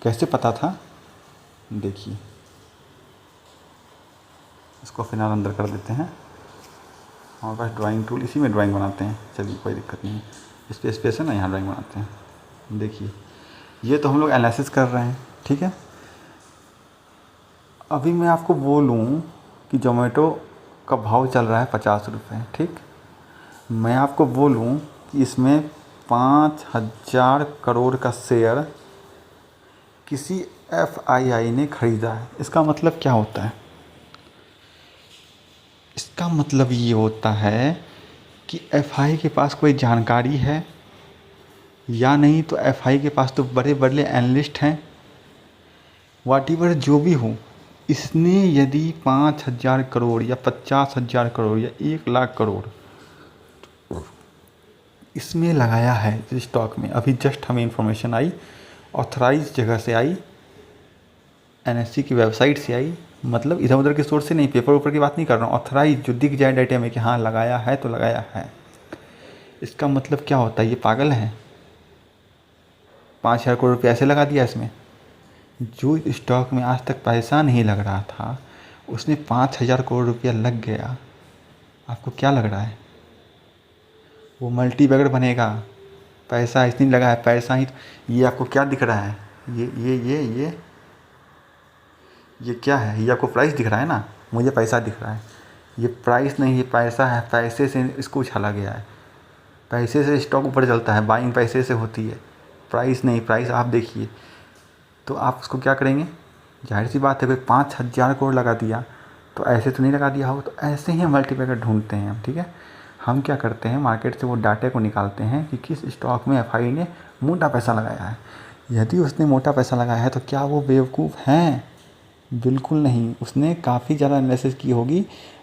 Speaker 1: कैसे पता था? देखिए, इसको फिलहाल अंदर कर देते हैं। हमारे पास ड्राइंग टूल, इसी में ड्राइंग बनाते हैं। चलिए कोई दिक्कत नहीं है, इस पर स्पेस है ना, यहाँ ड्राइंग बनाते हैं। देखिए ये तो हम लोग एनालिसिस कर रहे हैं, ठीक है। अभी मैं आपको बोलूँ कि जोमेटो का भाव चल रहा है 50 रुपये, ठीक। मैं आपको बोलूँ कि इसमें 5000 करोड़ का शेयर किसी FII ने ख़रीदा है। इसका मतलब क्या होता है? इसका मतलब ये होता है कि FI के पास कोई जानकारी है, या नहीं तो FI के पास तो बड़े बड़े एनालिस्ट हैं। व्हाटएवर जो भी हो, इसने यदि 5000 करोड़ या 50,000 करोड़ या 1 लाख करोड़ इसमें लगाया है इस स्टॉक में। अभी जस्ट हमें इन्फॉर्मेशन आई, ऑथराइज जगह से आई, NSE की वेबसाइट से आई, मतलब इधर उधर के सोर्स से नहीं, पेपर ऊपर की बात नहीं कर रहा हूँ, ऑथराइज जो दिख जाए डाटा में कि हाँ लगाया है तो लगाया है। इसका मतलब क्या होता है, ये पागल है? 5,000 करोड़ रुपये ऐसे लगा दिया इसमें। जो स्टॉक में आज तक पैसा नहीं लग रहा था उसमें 5,000 करोड़ रुपया लग गया। आपको क्या लग रहा है वो मल्टी बैगर बनेगा? पैसा इसलिए लगा है, पैसा ही। ये आपको क्या दिख रहा है? ये क्या है? ये आपको प्राइस दिख रहा है ना, मुझे पैसा दिख रहा है। ये प्राइस नहीं, ये पैसा है। पैसे से इसको उछाला गया है। पैसे से स्टॉक ऊपर चलता है, बाइंग पैसे से होती है, प्राइस नहीं। प्राइस आप देखिए तो आप उसको क्या करेंगे? जाहिर सी बात है, कोई 5,000 करोड़ लगा दिया तो ऐसे तो नहीं लगा दिया होगा। तो ऐसे ही मल्टीप्लायर ढूंढते हैं हम, ठीक है। हम क्या करते हैं, मार्केट से वो डाटे को निकालते हैं कि किस स्टॉक में एफआई ने मोटा पैसा लगाया है। यदि उसने मोटा पैसा लगाया है तो क्या वो बेवकूफ़ हैं? बिल्कुल नहीं। उसने काफ़ी ज़्यादा एनालिसिस की होगी।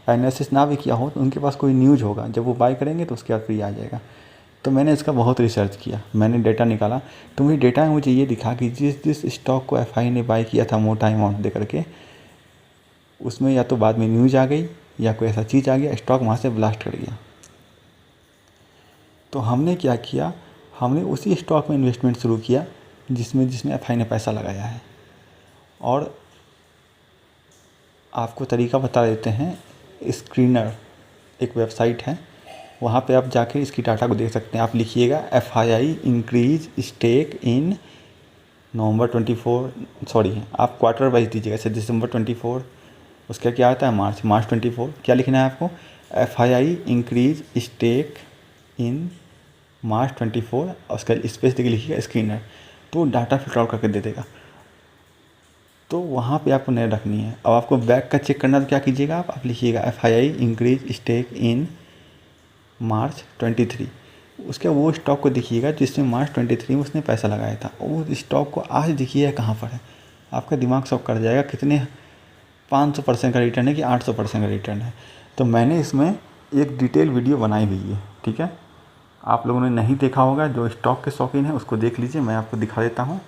Speaker 1: एनालिसिस ना भी किया हो तो उनके पास कोई न्यूज़ होगा, जब वो बाय करेंगे तो उसके बाद फ्री आ जाएगा। तो मैंने इसका बहुत रिसर्च किया, मैंने डेटा निकाला। तो मुझे डेटा में मुझे ये दिखा कि जिस स्टॉक को एफआई ने बाय किया था मोटा अमाउंट दे करके, उसमें या तो बाद में न्यूज़ आ गई या कोई ऐसा चीज़ आ गया, स्टॉक वहाँ से ब्लास्ट कर गया। तो हमने क्या किया, हमने उसी स्टॉक में इन्वेस्टमेंट शुरू किया जिसमें एफआई ने पैसा लगाया है। और आपको तरीका बता देते हैं, स्क्रीनर एक वेबसाइट है, वहाँ पे आप जाके इसकी डाटा को देख सकते हैं। आप लिखिएगा FI increase stake in November 24, sorry आप क्वार्टर वाइज दीजिएगा, जैसे दिसंबर 24, उसका क्या आता है मार्च 24। क्या लिखना है आपको? एफआई इंक्रीज स्टेक इन मार्च 24, उसका स्पेस देके लिखिएगा स्क्रीनर, तो डाटा फिल्टर आउट करके दे देगा। तो वहाँ पे आपको नहीं रखनी है। अब आपको बैक का चेक करना तो क्या कीजिएगा, आप लिखिएगा एफआई इंक्रीज स्टेक इन मार्च 23। उसके वो स्टॉक को दिखिएगा जिसमें मार्च 23 में उसने पैसा लगाया था। वो स्टॉक को आज दिखिएगा कहाँ पर है, आपका दिमाग शॉक कर जाएगा। कितने 500% का रिटर्न है कि 800% का रिटर्न है। तो मैंने इसमें एक डिटेल वीडियो बनाई हुई है, ठीक है। आप लोगों ने नहीं देखा होगा, जो स्टॉक के शौकीन है उसको देख लीजिए, मैं आपको दिखा देता हूँ।